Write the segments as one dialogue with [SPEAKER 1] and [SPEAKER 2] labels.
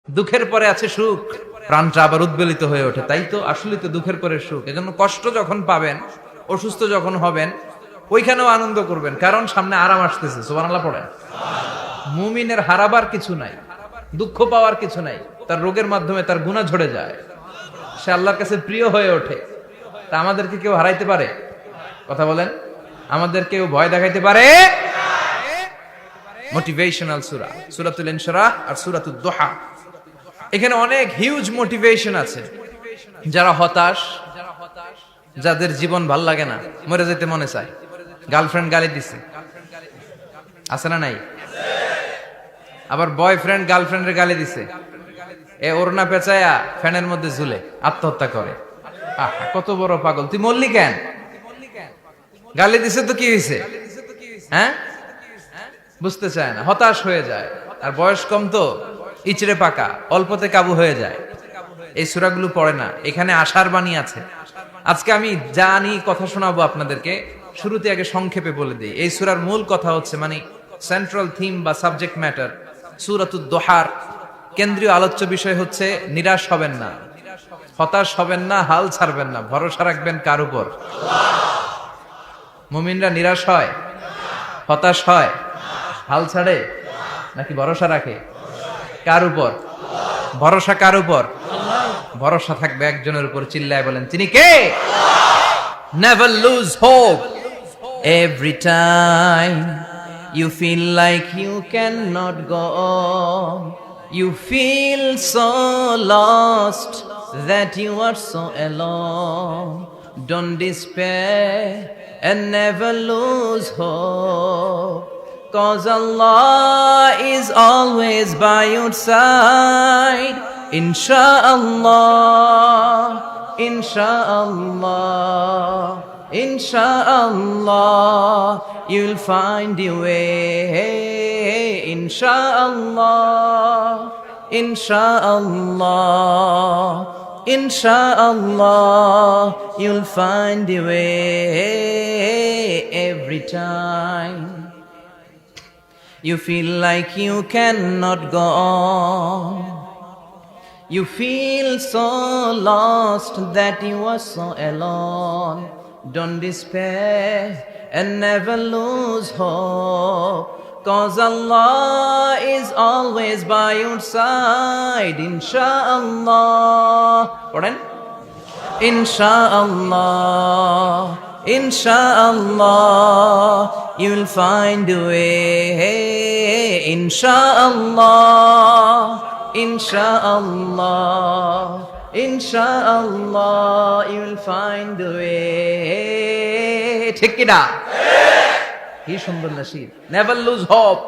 [SPEAKER 1] দুঃখের পরে আছে সুখ, প্রাণটা আবার উদ্বেলিত হয়ে ওঠে। তাই তো আসলে তো দুঃখের পরে সুখ। এজন্য কষ্ট যখন পাবেন, অসুস্থ যখন হবেন, ওইখানেও আনন্দ করবেন, কারণ সামনে আরাম আসতেছে। সুবহানাল্লাহ পড়েন। মুমিনের হারাবার কিছু নাই, দুঃখ পাওয়ার কিছু নাই। তার রোগের মাধ্যমে তার গুনাহ ঝরে যায়, সে আল্লাহর কাছে প্রিয় হয়ে ওঠে। তা আমাদেরকে কেউ হারাইতে পারে? কথা বলেন, আমাদের কেউ ভয় দেখাইতে পারে? মোটিভেশনাল সূরা, সূরাতুল ইনশিরাহ আর সূরাতুদ দুহা। এখানে অনেক হিউজ মোটিভেশন আছে। যারা হতাশ, যাদের জীবন ভাল লাগে না, মরে যেতে মনে চায়, গার্লফ্রেন্ড গালি দিছে, আছে না নাই? আবার বয়ফ্রেন্ড গার্লফ্রেন্ডের গালি দিছে, এ ওড়না পেঁচায়া ফ্যানের মধ্যে ঝুলে আত্মহত্যা করে। কত বড় পাগল, তুই মরলি কেন? গালি দিছে তো কি হয়েছে? হ্যাঁ, বুঝতে চায় না, হতাশ হয়ে যায়। আর বয়স কম তো, ইচড়ে পাকা, অল্পতে কাবু হয়ে যায়। এই সূরাগুলো পড়ে না। এখানে আশার বাণী আছে। আজকে আমি জানি কথা শোনাবো আপনাদেরকে, শুরুতে আগে সংক্ষেপে বলে দিই। এই সূরার মূল কথা হচ্ছে, মানে সেন্ট্রাল থিম বা সাবজেক্ট ম্যাটার সূরাতুদ দুহার কেন্দ্রীয় আলোচ্য বিষয় হচ্ছে নিরাশ হবেন না, হতাশ হবেন না, হাল ছাড়বেন না, ভরসা রাখবেন কার উপর? মুমিনরা নিরাশ হয়, হতাশ হয়, হাল ছাড়ে নাকি ভরসা রাখে? কার উপর ভরসা? কার উপর ভরসা থাকবে? একজনের উপর। চিল্লায় বলেন, তিনি কে? Never lose hope. Every time you feel like you cannot go on, you feel so lost that you are so alone. Don't despair and never lose hope, 'cause Allah is always by your side. Insha'Allah, Insha'Allah, Insha'Allah, you'll find your way. Insha'Allah, Insha'Allah, Insha'Allah, you'll find your way. Every time you feel like you cannot go on, you feel so lost that you are so alone. Don't despair and never lose hope, 'cause Allah is always by your side. Insha'Allah, পড়েন, Insha'Allah, Insha'Allah, you'll find a way. Insha'Allah, Insha'Allah, Insha'Allah, you'll find a way. ঠিক কি না? কি সুন্দর nasheed. Never lose hope,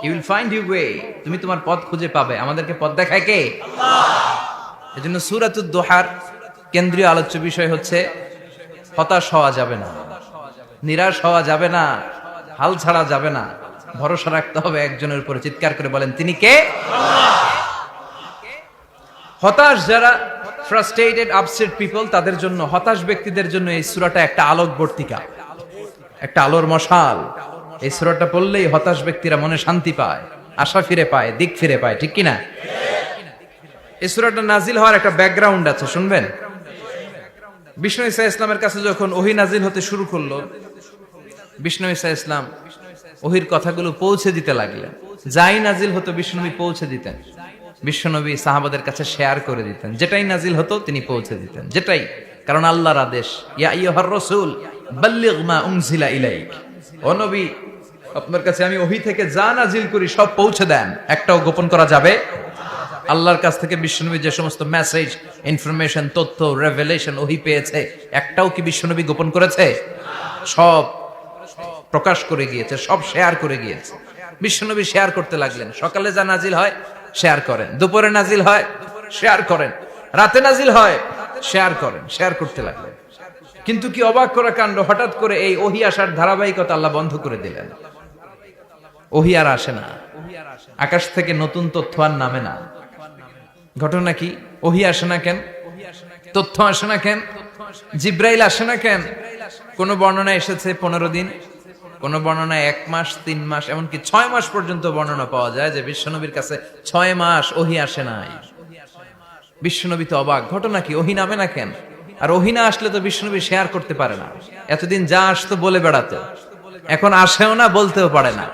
[SPEAKER 1] you will find your way. তুমি তোমার পথ খুঁজে পাবে। আমাদেরকে পথ দেখায় কে? আল্লাহ। এজন্য সূরাতুদ দুহার কেন্দ্রীয় আলোচ্য বিষয় হচ্ছে হতাশ হওয়া যাবে না, নিরাশ হওয়া যাবে না, হাল ছাড়া যাবে না, ভরসা রাখতে হবে একজনের উপরে। চিৎকার করে বলেন, তিনি কে? আল্লাহ। হতাশ যারা, ফ্রাস্ট্রেটেড, আপসেট পিপল, তাদের জন্য, হতাশ ব্যক্তিদের জন্য এই সূরাটা একটা আলোকবর্তিকা, একটা আলোর মশাল। এই সূরাটা পড়লেই হতাশ ব্যক্তিরা মনে শান্তি পায়, আশা ফিরে পায়, দিক ফিরে পায়। ঠিক কিনা? এই সূরাটা নাজিল হওয়ার একটা ব্যাকগ্রাউন্ড আছে, শুনবেন। বিষ্ণু ঈসা ইসলামের কাছে যখন ওহী নাজিল হতে শুরু করলো, বিষ্ণু ঈসা ইসলাম ওহীর কথাগুলো পৌঁছে দিতে লাগলেন। যাই নাজিল হতো বিষ্ণুনবী পৌঁছে দিতেন। বিশ্বনবী সাহাবাদের কাছে শেয়ার করে দিতেন, যেটাই নাজিল হতো তিনি পৌঁছে দিতেন, যেটাই। কারণ আল্লাহর আদেশ, ইয়া আইয়ুহার রাসূল বাল্লিগ মা উনজিলা ইলাইক, ও নবী আপনার কাছে আমি ওহী থেকে যা নাজিল করি সব পৌঁছে দেন, একটাও গোপন করা যাবে। আল্লাহর কাছ থেকে বিশ্বনবী যে সমস্ত মেসেজ, ইনফরমেশন, তথ্য, রেভেলেশন ওহী পেয়েছে, একটাও কি বিশ্বনবী গোপন করেছে? সব প্রকাশ করে গিয়েছে, সব শেয়ার করে গিয়েছে। বিশ্বনবী শেয়ার করতে লাগলেন। সকালে যা নাজিল হয় শেয়ার করেন, দুপুরে নাজিল হয় শেয়ার করেন, রাতে নাজিল হয় শেয়ার করেন, শেয়ার করতে লাগলেন। কিন্তু কি অবাক করা কাণ্ড, হঠাৎ করে এই ওহী আসার ধারাবাহিকতা আল্লাহ বন্ধ করে দিলেন। ওহী আর আসে না, আকাশ থেকে নতুন তথ্য আর নামে না। ঘটনা কি? ওহী আসে না কেন? তথ্য আসে না কেন? জিব্রাইল আসে না কেন? কোন বর্ণনা এসেছে 15 দিন, কোন বর্ণনায় 1 মাস, 3 মাস, এমনকি 6 মাস পর্যন্ত বর্ণনা পাওয়া যায় যে বিশ্বনবীর কাছে 6 মাস ওহী আসে নাই। বিশ্বনবী তো অবাক, ঘটনা কি, ওহী নামে না কেন? আর ওহী না আসলে তো বিশ্বনবী শেয়ার করতে পারে না। এতদিন যা আসতো বলে বেড়াতো, এখন আসেও না, বলতেও পারে না।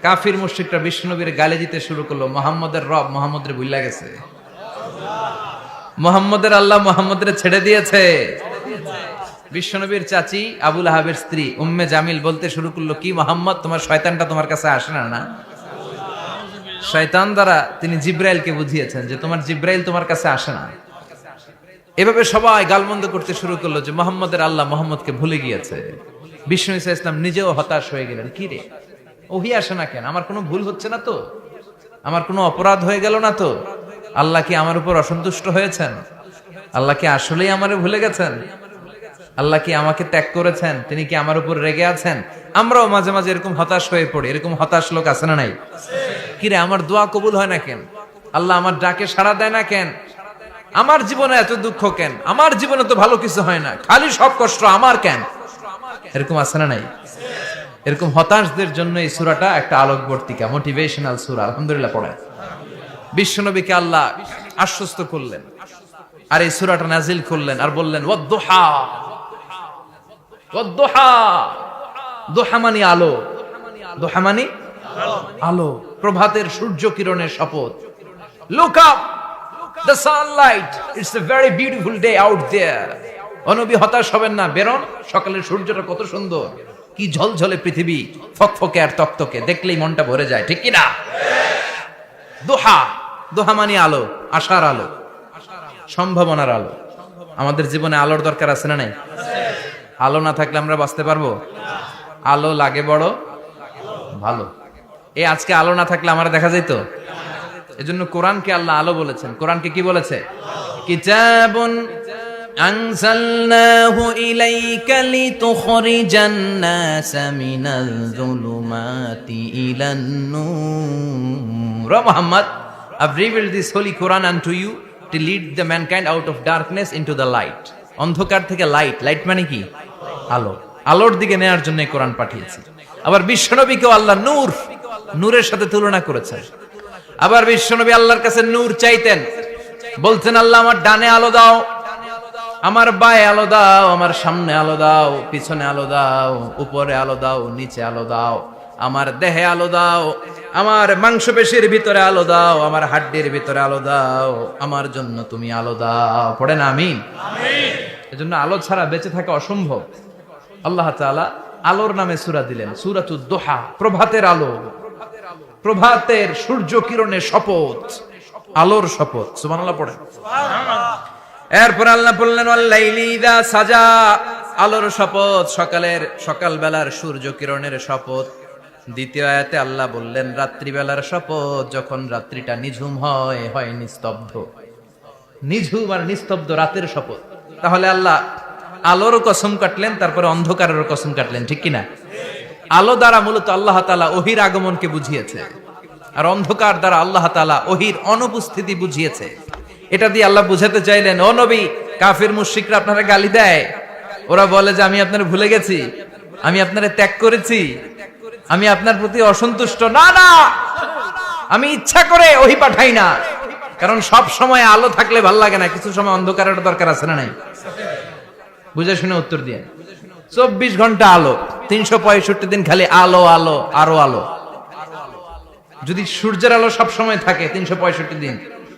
[SPEAKER 1] কাফির মুশরিকরা বিশ্বনবীর গালি দিতে শুরু করলো, মুহাম্মদের রব মুহাম্মদরে ভুইলা গেছে, মুহাম্মদের আল্লাহ মুহাম্মদরে ছেড়ে দিয়েছে। বিশ্বনবীর চাচি আবু লাহাবের স্ত্রী উম্মে জামিল বলতে শুরু করলো, কি মুহাম্মদ, তোমার শয়তানটা তোমার কাছে আসে না? না, শয়তান দ্বারা তিনি জিব্রাইলকে বুঝিয়েছেন যে তোমার জিব্রাইল তোমার কাছে আসে না। এভাবে সবাই গালমন্দ করতে শুরু করলো যে মুহাম্মদের আল্লাহ মুহাম্মদকে ভুলে গিয়েছে। বিষ্ণু ঈসা ইসলাম নিজেও হতাশ হয়ে গেলেন, কি রে ওহী আসে না কেন? আমার কোনো ভুল হচ্ছে না তো? আমার কোনো অপরাধ হয়ে গেল না তো? আল্লাহ কি আমার উপর অসন্তুষ্ট হয়েছেন? আল্লাহ কি আসলেই আমারে ভুলে গেছেন? আল্লাহ কি আমাকে ত্যাগ করেছেন? তিনি কি আমার উপর রেগে আছেন? আমরাও মাঝে মাঝে এরকম হতাশ হয়ে পড়ি। এরকম হতাশ লোক আছে না নাই? কিরে আমার দোয়া কবুল হয় না কেন? আল্লাহ আমার ডাকে সাড়া দেয় না কেন? আমার জীবনে এত দুঃখ কেন? আমার জীবনে তো ভালো কিছু হয় না, খালি সব কষ্ট আমার কেন? এরকম আছে না নাই? এরকম হতাশদের জন্য এই সূরাটা একটা আলোকবর্তিকা, মোটিভেশনাল সূরা। আলহামদুলিল্লাহ পড়ে বিশ্বনবীকে আল্লাহ আশ্বস্ত করলেন, আর এই সূরাটা নাজিল করলেন, আর বললেন ওয়াদ-দুহা। ওয়াদ-দুহা, দুহা মানে আলো, দুহা মানে আলো, প্রভাতের সূর্য কিরণের শপথ। Look up, the sunlight, it's a very beautiful day out there. ও নবী হতাশ হবেন না, বেরোন, সকালের সূর্যটা কত সুন্দর, কি ঝলঝলে পৃথিবী, ফকফকে আর তকতকে, দেখলেই মনটা ভরে যায়, ঠিক কি না? দুহা, দুহা মানে আলো, আশার আলো, সম্ভাবনার আলো। আমাদের জীবনে আলোর দরকার আছে না নাই? আলো না থাকলে আমরা বাঁচতে পারবো? আলো লাগে বড় ভালো। এই আজকে আলো না থাকলে আমরা দেখা যাইতো? এজন্য কোরআনকে আল্লাহ আলো বলেছেন। কোরআনকে কি বলেছে? কিতাবুন আনজালনাহু ইলাইকা লিতুখরিজান নাসা মিনাল যুলুমাতি ইলান নূর। Muhammad, I've revealed this holy Quran unto you to lead the mankind out of darkness into the light. অন্ধকার থেকে লাইট, লাইট মানে কি? আলো, আলোর দিকে নেয়ার জন্য এই কোরআন পাঠিয়েছি। আবার বিশ্বনবীকেও আল্লাহ নূর, নূরের সাথে তুলনা করেছেন। আবার বিশ্বনবী আল্লাহর কাছে নূর চাইতেন, বলতেন আল্লাহ আমার ডানে আলো দাও, আমার বায়ে আলো দাও, আমার সামনে আলো দাও, পিছনে আলো দাও, উপরে আলো দাও, নিচে আলো দাও, আমার দেহে আলো দাও, আমার মাংসপেশির ভিতরে আলো দাও, আমার হাড্ডির ভিতরে আলো দাও, আমার জন্য তুমি আলো দাও। পড়েন আমিন। এজন্য আলো ছাড়া বেঁচে থাকা অসম্ভব। আল্লাহ তাআলা আলোর নামে সূরা দিলেন, সূরাতুদ দুহা, প্রভাতের আলো, প্রভাতের সূর্য কিরণের শপথ, আলোর শপথ। সুবহানাল্লাহ পড়েন। এরপর আল্লাহ বললেন ওয়াল-লাইলি ইযা সাজা, আলোর শপথ, সকালের, সকালবেলার সূর্য কিরণের শপথ। দ্বিতীয় আয়াতে আল্লাহ বললেন রাত্রিবেলার শপথ, যখন রাত্রিটা নিঝুম হয়, হয় নিস্তব্ধ। নিঝুম আর নিস্তব্ধ রাতের শপথ। তাহলে আল্লাহ আলোর কসম কাটলেন, তারপরে অন্ধকারের কসম কাটলেন, ঠিক কিনা? আলো দ্বারা মূলত আল্লাহ তাআলা ওহীর আগমনকে বুঝিয়েছে, আর অন্ধকার দ্বারা আল্লাহ তাআলা ওহীর অনুপস্থিতি বুঝিয়েছে। এটা দিয়ে আল্লাহ বুঝাতে চাইলেন, ও নবী, কাফির মুশরিকরা আপনারা গালি দেয়, ওরা বলে যে আমি আপনারে ভুলে গেছি, আমি আপনারে ত্যাগ করেছি, আমি আপনার প্রতি অসন্তুষ্ট। না না, আমি ইচ্ছা করে ওহী পাঠাই না, কারণ সব সময় আলো থাকলে ভাল লাগে না, কিছু সময় অন্ধকারের দরকার আছে না নাই? বুঝে শুনে উত্তর দিয়ে। 24 ঘন্টা আলো, 365 দিন খালি আলো আলো আরো আলো। যদি সূর্যের আলো সব সময় থাকে 365 দিন,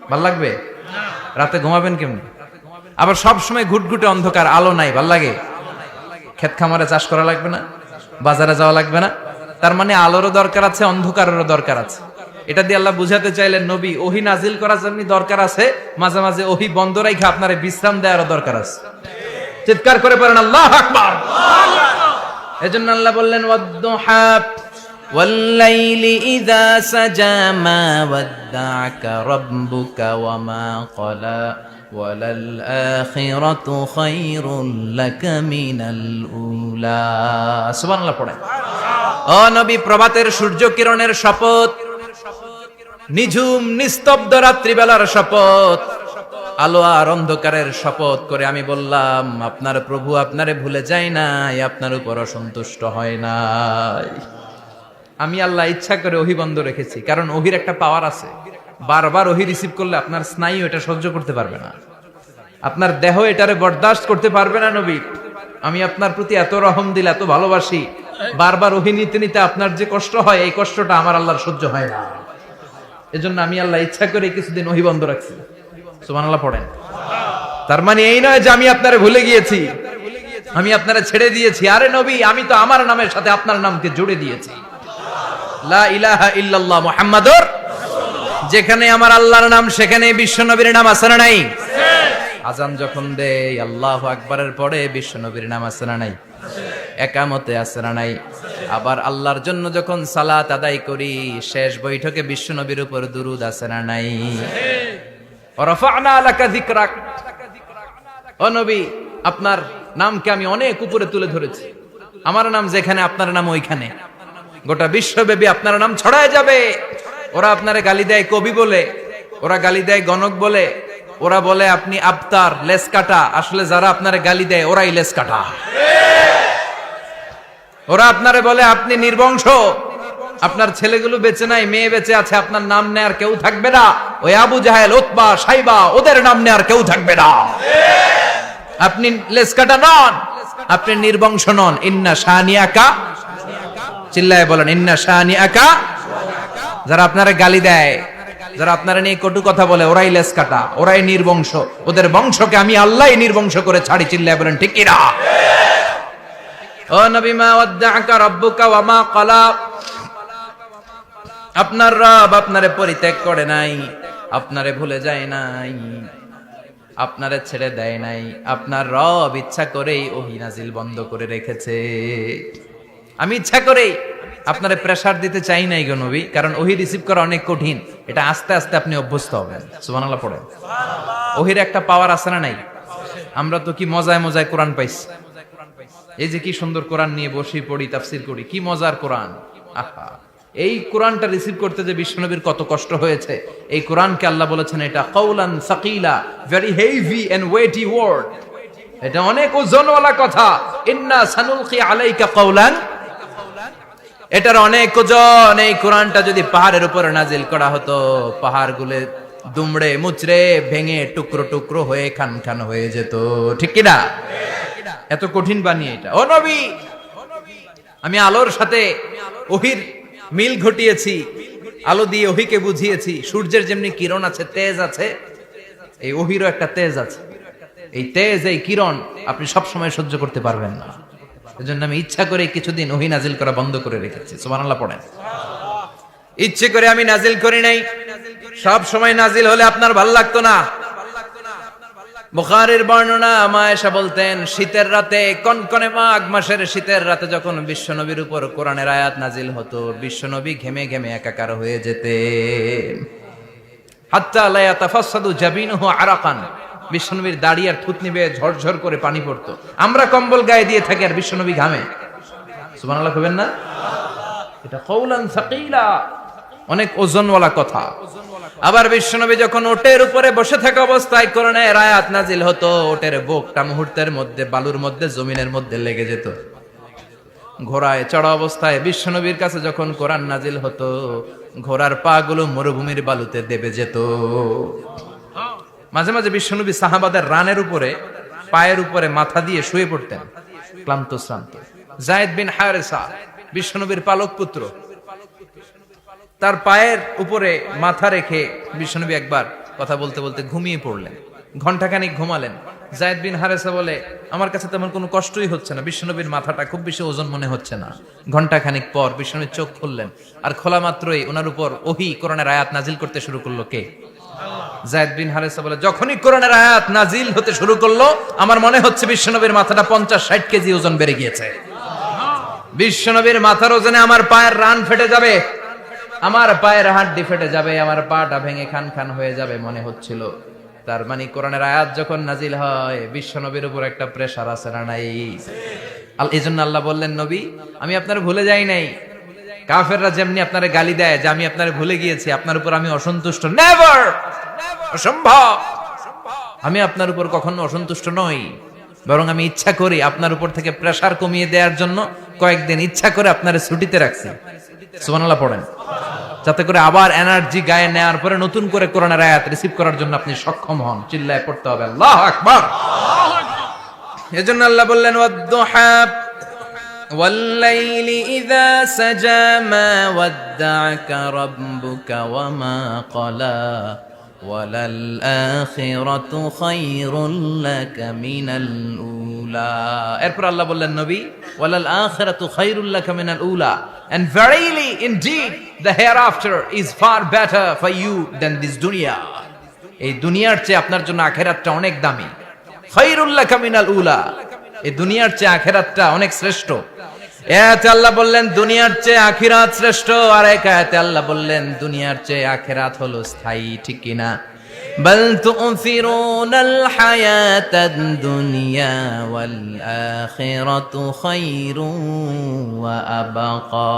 [SPEAKER 1] ভাল লাগবে? রাতে ঘুমাবেন কেমনে? আবার সব সময় ঘুটঘুটে অন্ধকার, আলো নাই, ভাল লাগে? ক্ষেত খামারে চাষ করা লাগবে না, বাজারে যাওয়া লাগবে না। তার মানে আলোরও দরকার আছে, অন্ধকারেরও দরকার আছে। এটা দিয়ে আল্লাহ বুঝাতে চাইলেন, নবী, ওহী নাজিল করার জন্য দরকার আছে, মাঝে মাঝে ওহী বন্ধ রাখা আপনারে বিশ্রাম দেওয়ারও দরকার আছে। চিৎকার করে বলেন আল্লাহু আকবার। এজন্য আল্লাহ বললেন ওয়াদ-দুহা ওয়াল-লাইলি ইযা সাজা মা ওয়াদ্দা'আকা রাব্বুকা ওয়া মা ক্বালা ওয়ালাল আখিরাতু খায়রুল লাকা মিনাল উলা। সুবহানাল্লাহ পড়েন। ও নবী, প্রভাতের সূর্য কিরণের শপথ, নিঝুম নিস্তব্ধ রাত্রিবেলার শপথ, আলো আর অন্ধকারের শপথ করে আমি বললাম, আপনার প্রভু আপনারে ভুলে যায় নাই, আপনার উপর অসন্তুষ্ট হয় নাই। আমি আল্লাহ ইচ্ছা করে ওহী বন্ধ রেখেছি, কারণ ওহির একটা পাওয়ার আছে। বারবার ওহী রিসিভ করলে আপনার স্নায়ু এটা সহ্য করতে পারবে না, আপনার দেহ এটারে বরদাস্ত করতে পারবে না। নবী, আমি আপনার প্রতি এত রহম দিল, এত ভালোবাসি, বারবার ওহী নিতে নিতে আপনার যে কষ্ট হয়, এই কষ্টটা আমার আল্লাহর সহ্য হয় না। এজন্য আমি আল্লাহ ইচ্ছা করে কিছুদিন ওহী বন্ধ রাখছি। সুবহানাল্লাহ পড়েন। তার মানে এই নয় যে আমি আপনারে ভুলে গিয়েছি, আমি আপনারে ছেড়ে দিয়েছি। আরে নবী, আমি তো আমার নামের সাথে আপনার নামকে জুড়ে দিয়েছি। লা ইলাহা ইল্লাল্লাহ মুহাম্মাদুর, যেখানে আমার আল্লাহর নাম সেখানে বিশ্ব নবীর নাম আছে না নাই? আজান যখন দেই আল্লাহু আকবারের পরে বিশ্ব নবীর নাম আছে না নাই? একামতে আছে না নাই? আবার আল্লাহর জন্য যখন সালাত আদায় করি শেষ বৈঠকে বিশ্ব নবীর উপর দুরূদ আছে না নাই? রাফা'না লাকা যিকরাক, ও নবী, আপনার নামকে আমি অনেক উপরে তুলে ধরেছি। আমার নাম যেখানে আপনার নাম ওইখানে, গোটা বিশ্বব্যাপী আপনার নাম ছড়ায় যাবে। ওরা আপনারে গালি দেয় কবি বলে, ওরা গালি দেয় গণক বলে, ওরা বলে আপনি আবতার, লেস কাটা। আসলে যারা আপনারে গালি দেয় ওরাই লেস কাটা। ওরা আপনারে বলে আপনি নির্বংশ, আপনার ছেলেগুলো বেঁচে নাই, মেয়ে বেঁচে আছে, আপনার নাম নেয়ার কেউ থাকবে না। ওই আবু জাহেল, উতবা, সাইবা, ওদের নাম নেয়ার কেউ থাকবে না। আপনি লেস কাটা নন, আপনি নির্বংশ নন। ইন্না শানিয়াকা, চিল্লায় বলেন ইন্না শানিয়াকা। যারা আপনারা গালি দেয়, যারা আপনারা নিয়ে কটু কথা বলে, ওরাই লেস কাটা, ওরাই নির্বংশ। ওদের বংশকে আমি আল্লাহই নির্বংশ করে ছাড়ি। চিল্লায় বলেন ঠিক কিনা? ও নবী, মা ওয়াদ্দাআকা রাব্বুকা ওয়া মা ক্বালা, আপনার রব আপনারে পরিত্যাগ করে নাই, আপনারে ভুলে যায় নাই, আপনারে ছেড়ে দেয় নাই। আপনার রব ইচ্ছা করেই ওহী নাজিল বন্ধ করে রেখেছে। আমি ইচ্ছা করেই আপনারে প্রেসার দিতে চাই নাই গো নবী, কারণ ওহী রিসিভ করা অনেক কঠিন। এটা আস্তে আস্তে আপনি অভ্যস্ত হবেন। সুবহানাল্লাহ পড়েন। ওহীর একটা পাওয়ার আছে না নাই? আমরা তো কি মজায় মজায় কোরআন পাইছি। এই যে কি সুন্দর কোরআন নিয়ে বসি, পড়ি, তাফসীর করি, কি মজার কোরআন। আহা, এই কোরআনটা রিসিভ করতে যে বিশ্বনবীর কত কষ্ট হয়েছে। এই কোরআনকে আল্লাহ বলেছেন এটা কাউলান সাকিলা, very heavy and weighty word, এটা অনেক ওজনওয়ালা কথা। ইন্না সানুলকি আলাইকা কাউলান, এটার অনেক ওজন। এই কোরআনটা যদি পাহাড়ের উপরে নাজিল করা হতো, পাহাড়গুলো দুমড়ে মুচড়ে ভেঙে টুকরো টুকরো হয়ে খান খান হয়ে যেত। ঠিক কিনা? এত কঠিন বানিয়ে এটা। ও নবী, আমি আলোর সাথে ওহীর মিল ঘটিয়েছি, আলো দিয়ে ওহীকে বুঝিয়েছি। সূর্যের যেমনি কিরণ আছে, তেজ আছে, এই ওহীরও একটা তেজ আছে। এই তেজ, এই কিরণ আপনি সব সময় সহ্য করতে পারবেন না। এজন্য আমি ইচ্ছা করে কিছুদিন ওহী নাজিল করা বন্ধ করে রেখেছি। সুবহানাল্লাহ পড়েন। ইচ্ছে করে আমি নাজিল করি নাই। সব সময় নাজিল হলে আপনার ভালো লাগতো না। বুখারীর বর্ণনা, মা আয়েশা বলতেন শীতের রাতে, কনকনে মাঘ মাসের শীতের রাতে যখন বিশ্বনবীর উপর কোরআনের আয়াত নাজিল হতো, বিশ্বনবী ঘেমে ঘেমে একাকার হয়ে যেতেন। হাত্তা লা ইয়াতাফাসসাদু জাবিনুহু আরাকান, বিশ্বনবীর দাড়ি আর থুতনি বেয়ে ঝরঝর করে পানি পড়তো। আমরা কম্বল গায়ে দিয়ে থাকি আর বিশ্বনবী ঘামে। সুবহানাল্লাহ কইবেন না? এটা কাউলান সাকিলা, অনেক ওজনওয়ালা কথা। আবার বিশ্বনবী যখন ওটের উপরে বসে থাকা অবস্থায় কোরআনের আয়াত নাজিল হতো, ওটের বুকটা মুহূর্তের মধ্যে বালুর মধ্যে, জমিনের মধ্যে লেগে যেত। ঘোড়ায় চড়া অবস্থায় বিশ্বনবীর কাছে যখন কোরআন নাজিল হতো, ঘোড়ার পা গুলো মরুভূমির বালুতে দেবে যেত। মাঝে মাঝে বিশ্বনবী সাহাবাদের রানের উপরে, পায়ের উপরে মাথা দিয়ে শুয়ে পড়তেন, ক্লান্ত শ্রান্ত। যায়েদ বিন হারেসা, বিশ্বনবীর পালক পুত্র, তার পায়ের উপরে মাথা রেখে বিশ্বনবী একবার কথা বলতে বলতে ঘুমিয়ে পড়লেন। ঘন্টাখানিক ঘুমালেন। যায়েদ বিন হারেসা বলে, আমার কাছে তেমন কোনো কষ্টই হচ্ছে না, বিশ্বনবীর মাথাটা খুব বেশি ওজন মনে হচ্ছে না। ঘন্টাখানিক পর বিশ্বনবীর চোখ খুললেন, আর খোলা মাত্রই ওনার উপর ওহী কোরআনের আয়াত নাজিল করতে শুরু করলো। কে? যায়েদ বিন হারেসা বলে, যখনই কোরআনের আয়াত নাজিল হতে শুরু করলো, আমার মনে হচ্ছে বিশ্বনবীর মাথাটা 50-60 কেজি ওজন বেড়ে গিয়েছে। বিশ্বনবীর মাথার ওজনে আমার পায়ের রান ফেটে যাবে, আমার পায়ের হাড্ডি ফেটে যাবে, আমার পাটা ভেঙে খান খান হয়ে যাবে মনে হচ্ছিল। তার মানে কোরআনের আয়াত যখন নাজিল হয়, বিশ্বনবীর উপর একটা প্রেসার আছে না নাই? এই জন্য আল্লাহ বললেন, নবী আমি আপনার ভুলে যাই নাই। কাফেররা যেমনি আপনারে গালি দেয় যে আমি আপনারে ভুলে গিয়েছি, আপনার উপর আমি অসন্তুষ্ট, নেভার, অসম্ভব। আমি আপনার উপর কখনো অসন্তুষ্ট নই, বরং আমি ইচ্ছা করি আপনার উপর থেকে প্রেসার কমিয়ে দেওয়ার জন্য কয়েকদিন ইচ্ছা করে আপনার ছুটিতে রাখছি। সুবহানাল্লাহ পড়েন, যাতে করে আবার এনার্জি গায়ে নেওয়ার পরে নতুন করে কোরআনের আয়াত রিসিভ করার জন্য আপনি সক্ষম হন। চিল্লায় পড়তে হবে আল্লাহু আকবার। এজন্য আল্লাহ বললেন ওয়াদ-দুহা ওয়াল-লাইলি ইযা সাজা মা ওয়াদ্দা'আকা রাব্বুকা ওয়া মা ক্বালা ওয়ালাল আখিরাতু খায়রুল লাকা মিনাল উলা। এরপর আল্লাহ বললেন নবী ওয়ালাল আখিরাতু খায়রুল লাকা মিনাল উলা, and verily indeed the hereafter is far better for you than this dunya. এই দুনিয়ার চেয়ে আপনার জন্য আখিরাতটা অনেক দামি। খায়রুল লাকা মিনাল উলা, এই দুনিয়ার চেয়ে আখিরাতটা অনেক শ্রেষ্ঠ। এতে আল্লাহ বললেন দুনিয়ার চেয়ে আখিরাত শ্রেষ্ঠ, আর এক আয়াতে আল্লাহ বললেন দুনিয়ার চেয়ে আখিরাত হলো স্থায়ী। ঠিক কি না? বাল তু'থিরুনাল হায়াতাদ দুনিয়া ওয়াল আখিরাতু খায়রুন ওয়া আবকা।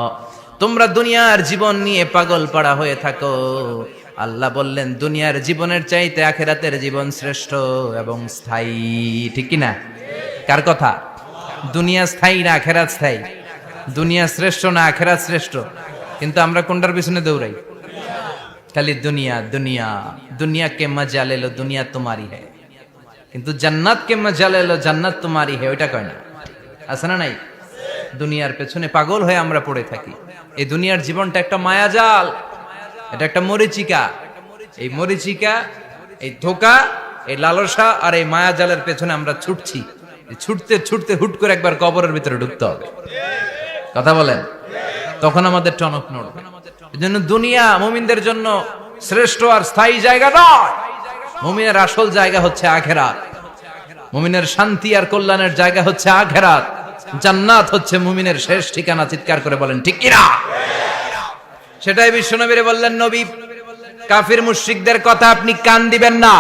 [SPEAKER 1] তোমরা দুনিয়ার জীবন নিয়ে পাগল পাড়া হয়ে থাকো, আল্লাহ বললেন দুনিয়ার জীবনের চাইতে আখিরাতের জীবন শ্রেষ্ঠ এবং স্থায়ী। ঠিক কি না? কার কথা? দুনিয়া স্থায়ী না আখিরাত স্থায়ী? দুনিয়া শ্রেষ্ঠ না আখিরাত শ্রেষ্ঠ? কিন্তু আমরা কোনটার পিছনে দৌড়াই? খালি দুনিয়া দুনিয়া। দুনিয়া কে মজা লে লো, দুনিয়া তোমারি হ্যায়, কিন্তু জান্নাত কে মজা লে লো, জান্নাত তোমারি হ্যায়, ওইটা কয় না। আছে না নাই? দুনিয়ার পেছনে পাগল হয়ে আমরা পড়ে থাকি। এই দুনিয়ার জীবনটা একটা মায়াজাল, এটা একটা মরিচিকা। এই মরিচিকা, এই ধোঁকা, এই লালসা আর এই মায়াজালের পেছনে আমরা ছুটছি। ছুটতে ছুটতে হুট করে একবার কবরের ভিতরে ঢুকতে হবে। কথা বলেন, তখন আমাদের টনক নড়বে। এজন্য দুনিয়া মুমিনদের জন্য শ্রেষ্ঠ আর স্থায়ী জায়গা নয়। মুমিনের আসল জায়গা হচ্ছে আখিরাত। মুমিনের শান্তি আর কল্যাণের জায়গা হচ্ছে আখিরাত। জান্নাত হচ্ছে মুমিনের শেষ ঠিকানা। চিৎকার করে বলেন ঠিক কি না? সেটাই বিশ্বনবীরে বললেন নবী, কাফির মুশরিকদের কথা আপনি কান দিবেন না,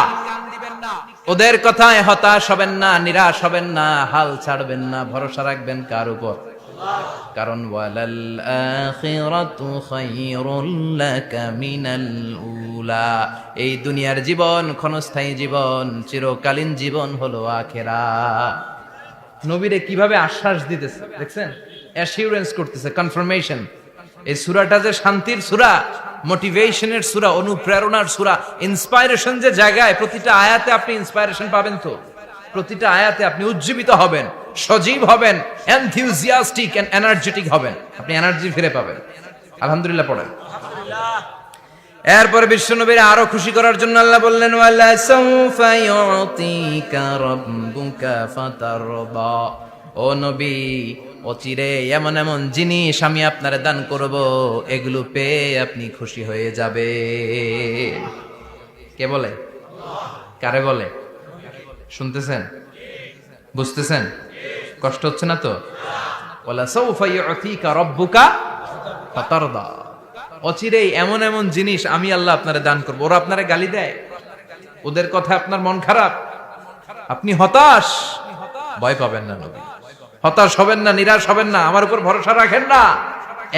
[SPEAKER 1] ওদের কথায় হতাশ হবেন না, নিরাশ হবেন না, হাল ছাড়বেন না, ভরসা রাখবেন কার উপর? কারণ ওয়ালাল আখিরাতু খায়রুল লাকা মিনাল উলা, এই দুনিয়ার জীবন ক্ষণস্থায়ী জীবন, চিরকালীন জীবন হলো আখিরাত। নবীরে কিভাবে আশ্বাস দিতেছে দেখছেন, অ্যাসিউরেন্স করতেছে, কনফার্মেশন। এই সূরাটা যে শান্তির সূরা, মোটিভেশনের সূরা, অনুপ্রেরণার সূরা, ইন্সপাইরেশন যে জায়গায়, প্রতিটা আয়াতে আপনি ইন্সপাইরেশন পাবেন। তো প্রতিটা আয়াতে আপনি উজ্জীবিত হবেন, সজীব হবেন, এনথিউজিয়াস্টিক এন্ড এনার্জেটিক হবেন, আপনি এনার্জি ফিরে পাবেন। আলহামদুলিল্লাহ পড়েন। এরপরে বিশ্বনবীর আরো খুশি করার জন্য আল্লাহ বললেন ওয়ালা সাউফা ইউতিকা রাব্বুকা ফাতারদা। ও নবী, অচিরে এমন এমন জিনিস আমি আপনারে দান করব, এগুলো পেয়ে আপনি খুশি হয়ে যাবে। কে বলে? কারে বলে? শুনতেছেন? বুঝতেছেন? কষ্ট হচ্ছে না তো? ওয়ালা সাউফা ইউতিকা রাব্বুকা ফাতারদা। অচিরেই এমন এমন জিনিস আমি আল্লাহ আপনারে দান করব। ওরা আপনারে গালি দেয়, ওদের কথা আপনার মন খারাপ, আপনি হতাশ, ভয় পাবেন না নবী, হতাশ হবেন না, নিরাশ হবেন না, আমার উপর ভরসা রাখেন না।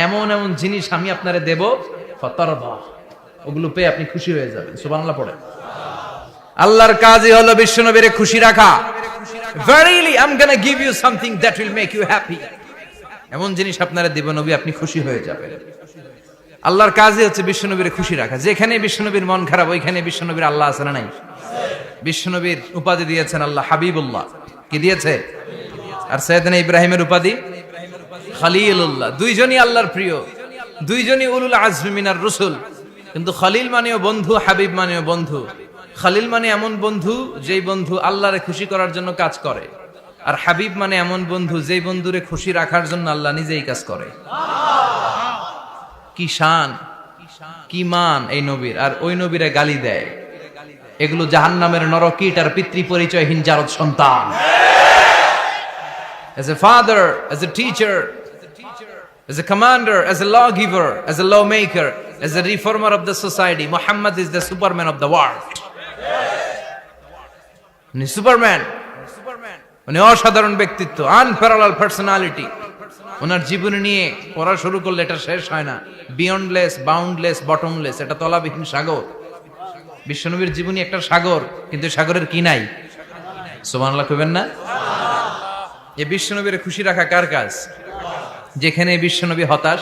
[SPEAKER 1] এমন এমন জিনিস আমি আপনারে দেব, ফাতারদা, ওগুলো পেয়ে আপনি খুশি হয়ে যাবেন। সুবহানাল্লাহ পড়ে। আল্লাহর কাজই হলো বিশ্বনবীরে খুশি রাখা। Verily I'm gonna give you something that will make you happy. এমন জিনিস আপনারে দেব নবী, আপনি খুশি হয়ে যাবেন। আল্লাহর কাজই হচ্ছে বিশ্বনবীরে খুশি রাখা। যেখানে বিশ্বনবীর মন খারাপ, ওইখানে বিশ্বনবীর আল্লাহ আছে না নাই? বিশ্বনবীর উপাধি দিয়েছেন আল্লাহ হাবিবুল্লাহ। কি দিয়েছে? আর সাইয়েদনা ইব্রাহিমের উপাধি খলিলুল্লাহ। দুইজনই আল্লাহর প্রিয়, দুইজনই উলুল আজমি মিনার রসুল। কিন্তু খলিল মানেও বন্ধু, হাবিব মানেও বন্ধু। খলিল মানে এমন বন্ধু যেই বন্ধু আল্লাহরে খুশি করার জন্য কাজ করে, আর হাবিব মানে এমন বন্ধু যেই বন্ধুরে খুশি রাখার জন্য আল্লাহ নিজেই কাজ করে। কি শান, কি মান এই নবীর! আর ওই নবীরে গালি দেয়। এগুলো জাহান্নামের নরকীট আর পিতৃ পরিচয়হীন জারদ সন্তান। As a father, as a teacher, as a commander, as a lawgiver, as a lawmaker, as a reformer of the society, Muhammad is the Superman of the world. উনি সুপারম্যান, উনি অসাধারণ ব্যক্তিত্ব, আনপ্যারালাল পার্সোনালিটি। ওনার জীবনী নিয়ে পড়া শুরু করলে এটা শেষ হয় না। বিয়ন্ডলেস, বাউন্ডলেস, বটমলেস, এটা তলাবিহীন সাগর। বিশ্বনবীর জীবনী একটা সাগর, কিন্তু সাগরের কি নাই? সুবহানাল্লাহ কইবেন না? এই বিশ্বনবীর খুশি রাখা কার কাজ? যেখানে বিশ্বনবী হতাশ,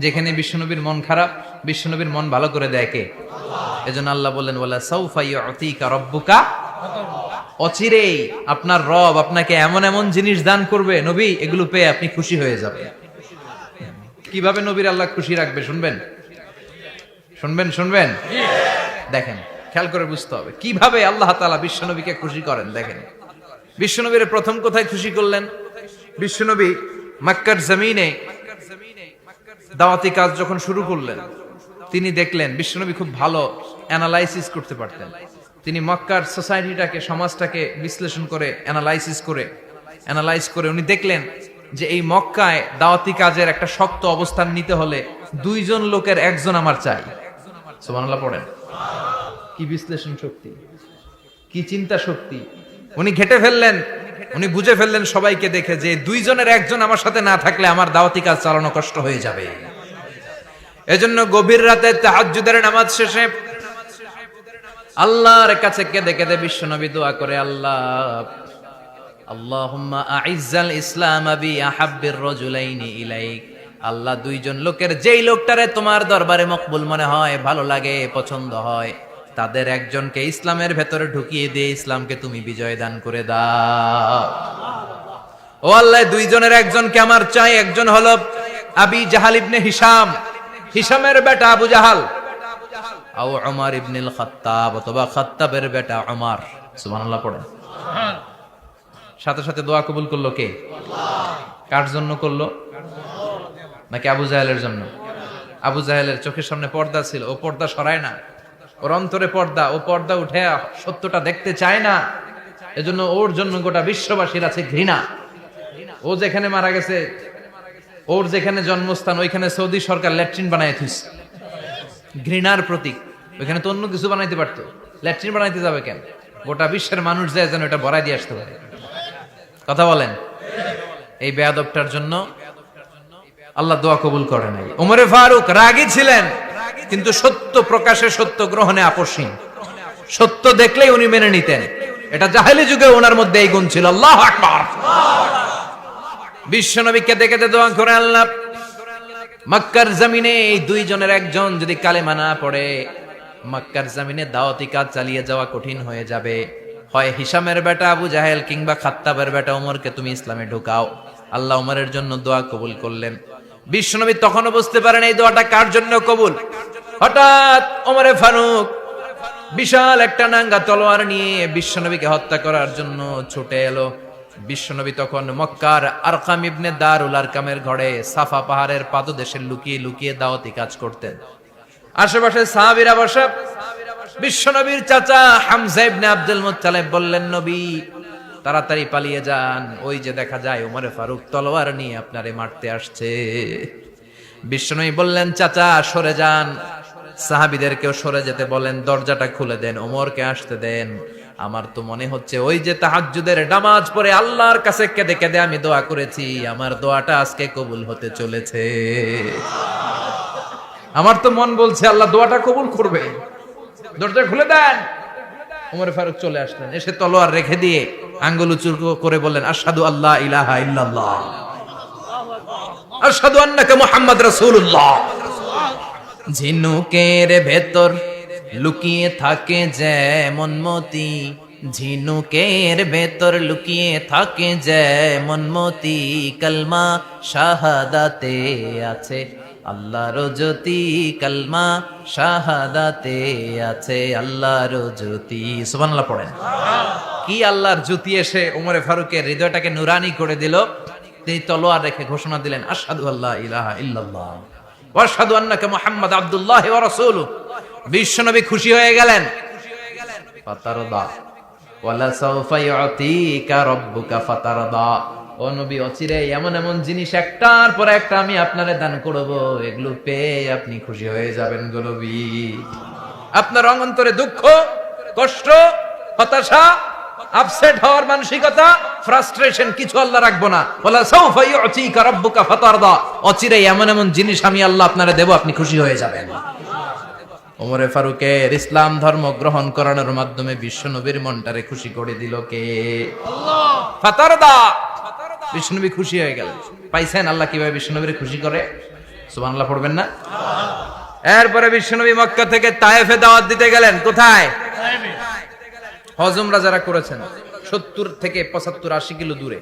[SPEAKER 1] যেখানে বিশ্বনবীর মন খারাপ, বিশ্বনবীর মন ভালো করে দেয় কে? এজন্য আল্লাহ বললেন ওয়ালা সাউফা ইউতিকা রাব্বুকা, অচিরেই আপনার রব আপনাকে এমন এমন জিনিস দান করবে নবী, এগুলো পেয়ে আপনি খুশি হয়ে যাবেন। কিভাবে নবীর আল্লাহ খুশি রাখবে শুনবেন? শুনবেন? দেখেন, খেয়াল করে বুঝতে হবে কিভাবে আল্লাহ তাআলা বিশ্বনবীকে খুশি করেন। দেখেন, বিশ্বনবীর প্রথম কোথায় খুশি করলেন? বিশ্বনবী মক্কার জমিনে দাওয়াতি কাজ যখন শুরু করলেন, তিনি দেখলেন বিশ্বনবী খুব ভালো অ্যানালাইসিস করতে পারতেন। তিনি মক্কার সোসাইটিটাকে, সমাজটাকে বিশ্লেষণ করে অ্যানালাইজ করে উনি দেখলেন যে এই মক্কায় দাওয়াতি কাজের একটা শক্ত অবস্থান নিতে হলে দুইজন লোকের একজন আমার চাই। সুবহানাল্লাহ পড়েন। কি বিশ্লেষণ শক্তি, কি চিন্তা শক্তি! উনি ঘেটে ফেললেন, উনি বুঝে ফেললেন সবাইকে দেখে যে দুইজনের একজন আমার সাথে না থাকলে আমার দাওয়াতি কাজ চালানো কষ্ট হয়ে যাবে। এজন্য গভীর রাতে তাহাজ্জুদের নামাজ শেষে আল্লাহর কাছে কেঁদে কেঁদে বিশ্বনবী দোয়া করে, আল্লাহুম্মা আইজ্জাল ইসলাম বি আহাব্বির রাজুলাইনি ইলাইক। আল্লাহ, দুইজন লোকের যেই লোকটারে তোমার দরবারে মকবুল মনে হয়, ভালো লাগে, পছন্দ হয়, তাদের একজনকে ইসলামের ভেতরে ঢুকিয়ে দিয়ে ইসলামকে তুমি বিজয় দান করে দাও। ও আল্লাহ, দুইজনের একজনকে আমার চাই। একজন হলো আবি জাহাল ইবনে হিশাম, হিশামের বেটা আবু জাহাল, আও উমর ইবনুল খাত্তাব, অথবা খাত্তাবের বেটা উমর। সুবহানাল্লাহ পড়েন। সাথে সাথে দোয়া কবুল করলো কে? কার জন্য করলো? নাকি আবু জাহেলের জন্য? আবু জাহেলের চোখের সামনে পর্দা ছিল, ও পর্দা সরায় না। ওর অন্তরে পর্দা, ও পর্দা উঠে সত্যটা দেখতে চায় না। এজন্য ওর জন্য গোটা বিশ্ববাসীর আছে ঘৃণা। ও যেখানে মারা গেছে, ওর যেখানে জন্মস্থান, ওইখানে সৌদি সরকার ল্যাট্রিন বানায় থুইছে, ঘৃণার প্রতীক। ওইখানে তো অন্য কিছু বানাইতে পারতো, ল্যাট্রিন বানাইতে যাবে কেন? গোটা বিশ্বের মানুষ যায় যেন এটা ভরাই দিয়ে আসতে পারে। কথা বলেন। এই বেয়াদবটার জন্য আল্লাহ দোয়া কবুল করে নাই। ওমরে ফারুক রাগী ছিলেন, কিন্তু সত্য প্রকাশে, সত্য গ্রহণে আপোষহীন। সত্য দেখলেই উনি মেনে নিতেন। এটা জাহেলি যুগে ওনার মধ্যে এই গুণ ছিল। আল্লাহু আকবার। বিশ্বনবী কেঁদে কেঁদে দোয়া করে, আল্লাহ, মক্কার জমিনে এই দুইজনের একজন যদি কালেমা না পড়ে, মক্কার জমিনে দাওয়াতি কাজ চালিয়ে যাওয়া কঠিন হয়ে যাবে। হয় হিশামের বেটা আবু জাহেল কিংবা খাত্তাবের বেটা ওমরকে তুমি ইসলামে ঢুকাও। আল্লাহ ওমরের জন্য দোয়া কবুল করলেন। বিশ্বনবী তখনও বুঝতে পারেন এই দোয়াটা কার জন্য কবুল। হঠাৎ ওমরে ফারুক বিশাল একটা নাঙ্গা তলোয়ার নিয়ে বিশ্বনবীকে হত্যা করার জন্য ছুটে এলো। বিশ্বনবী তখন মক্কার আরকাম ইবনে দারুল আরকামের ঘরে সাফা পাহাড়ের পাদদেশে লুকিয়ে লুকিয়ে দাওয়াতি কাজ করতেন। আশেপাশে সাহাবীরা বসা। বিশ্বনবীর চাচা হামজা ইবনে আব্দুল মুত্তালিব বললেন, নবী তাড়াতাড়ি পালিয়ে যান, ওই যে দেখা যায় ওমরে ফারুক তলোয়ার নিয়ে আপনারে মারতে আসছে। বিশ্বনবী বললেন, চাচা সরে যান, সাহাবীদেরকেও সরে যেতে বলেন, দরজাটা খুলে দেন, ওমরকে আসতে দেন। আমার তো মনে হচ্ছে ওই যে তাহাজ্জুদের নামাজ পড়ে আল্লাহর কাছে কেঁদে কেঁদে আমি দোয়া করেছি, আমার দোয়াটা আজকে কবুল হতে চলেছে। আমার তো মন বলছে আল্লাহ দোয়াটা কবুল করবে। দরজা খুলে দেন। ওমর ফারুক চলে আসলেন, এসে তলোয়ার রেখে দিয়ে আঙ্গুল উঁচু করে বললেন, আশহাদু আল্লা ইলাহা ইল্লাল্লাহ, আশহাদু আন্নাকা মুহাম্মাদ রাসূলুল্লাহ। ঝিনুকের ভেতর লুকিয়ে থাকে যেমন মতি, ঝিনুকের ভেতর লুকিয়ে থাকে যেমন মতি, কালমা শাহাদাতে আছে আল্লাহর জ্যোতি, কালমা শাহাদাতে আছে আল্লাহর জ্যোতি। সুবহানাল্লাহ পড়েন। কি আল্লাহর জ্যোতি এসে ওমরে ফারুকের হৃদয়টাকে নুরানি করে দিল। তিনি তলোয়ার রেখে ঘোষণা দিলেন, আশহাদু আল্লা ইলাহা ইল্লাল্লাহ ওয়া আশহাদু আন্নাকা মুহাম্মাদ আব্দুল্লাহ ওয়া রাসূলুহু। বিশ্বনবী খুশি হয়ে গেলেন। ফাতারদা ওয়ালা সাউফা ইউতিকা রাব্বুকা ফাতারদা। ও নবী, অচিরে এমন এমন জিনিস একটার পর একটা আমি আপনারে দান করব, এগুলো পেয়ে আপনি খুশি হয়ে যাবেন গো নবী। আপনার অন্তরে দুঃখ, কষ্ট, হতাশা, আপসেট হওয়ার মানসিকতা, ফ্রাস্ট্রেশন কিছু আল্লাহ রাখবো না। ওয়ালা সাউফা ইউতিকা রাব্বুকা ফাতারদা। অচিরে এমন এমন জিনিস আমি আল্লাহ আপনারে দেব, আপনি খুশি হয়ে যাবেন। ওমরে ফারুকের ইসলাম ধর্ম গ্রহণ করানোর মাধ্যমে বিশ্ব নবীর মনটারে খুশি করে দিল কে? আল্লাহ। ফাতারদা, বিশ্ব নবী খুশি হয়ে গেলেন। পাইছেন আল্লাহ কিভাবে বিশ্ব নবীরে খুশি করে? সুবহানাল্লাহ পড়বেন না? এরপরে বিশ্ব নবী মক্কা থেকে তায়েফে দাওয়াত দিতে গেলেন। কোথায়? হজ উমরা যারা করেছেন 70 থেকে 75 80 কিলো দূরে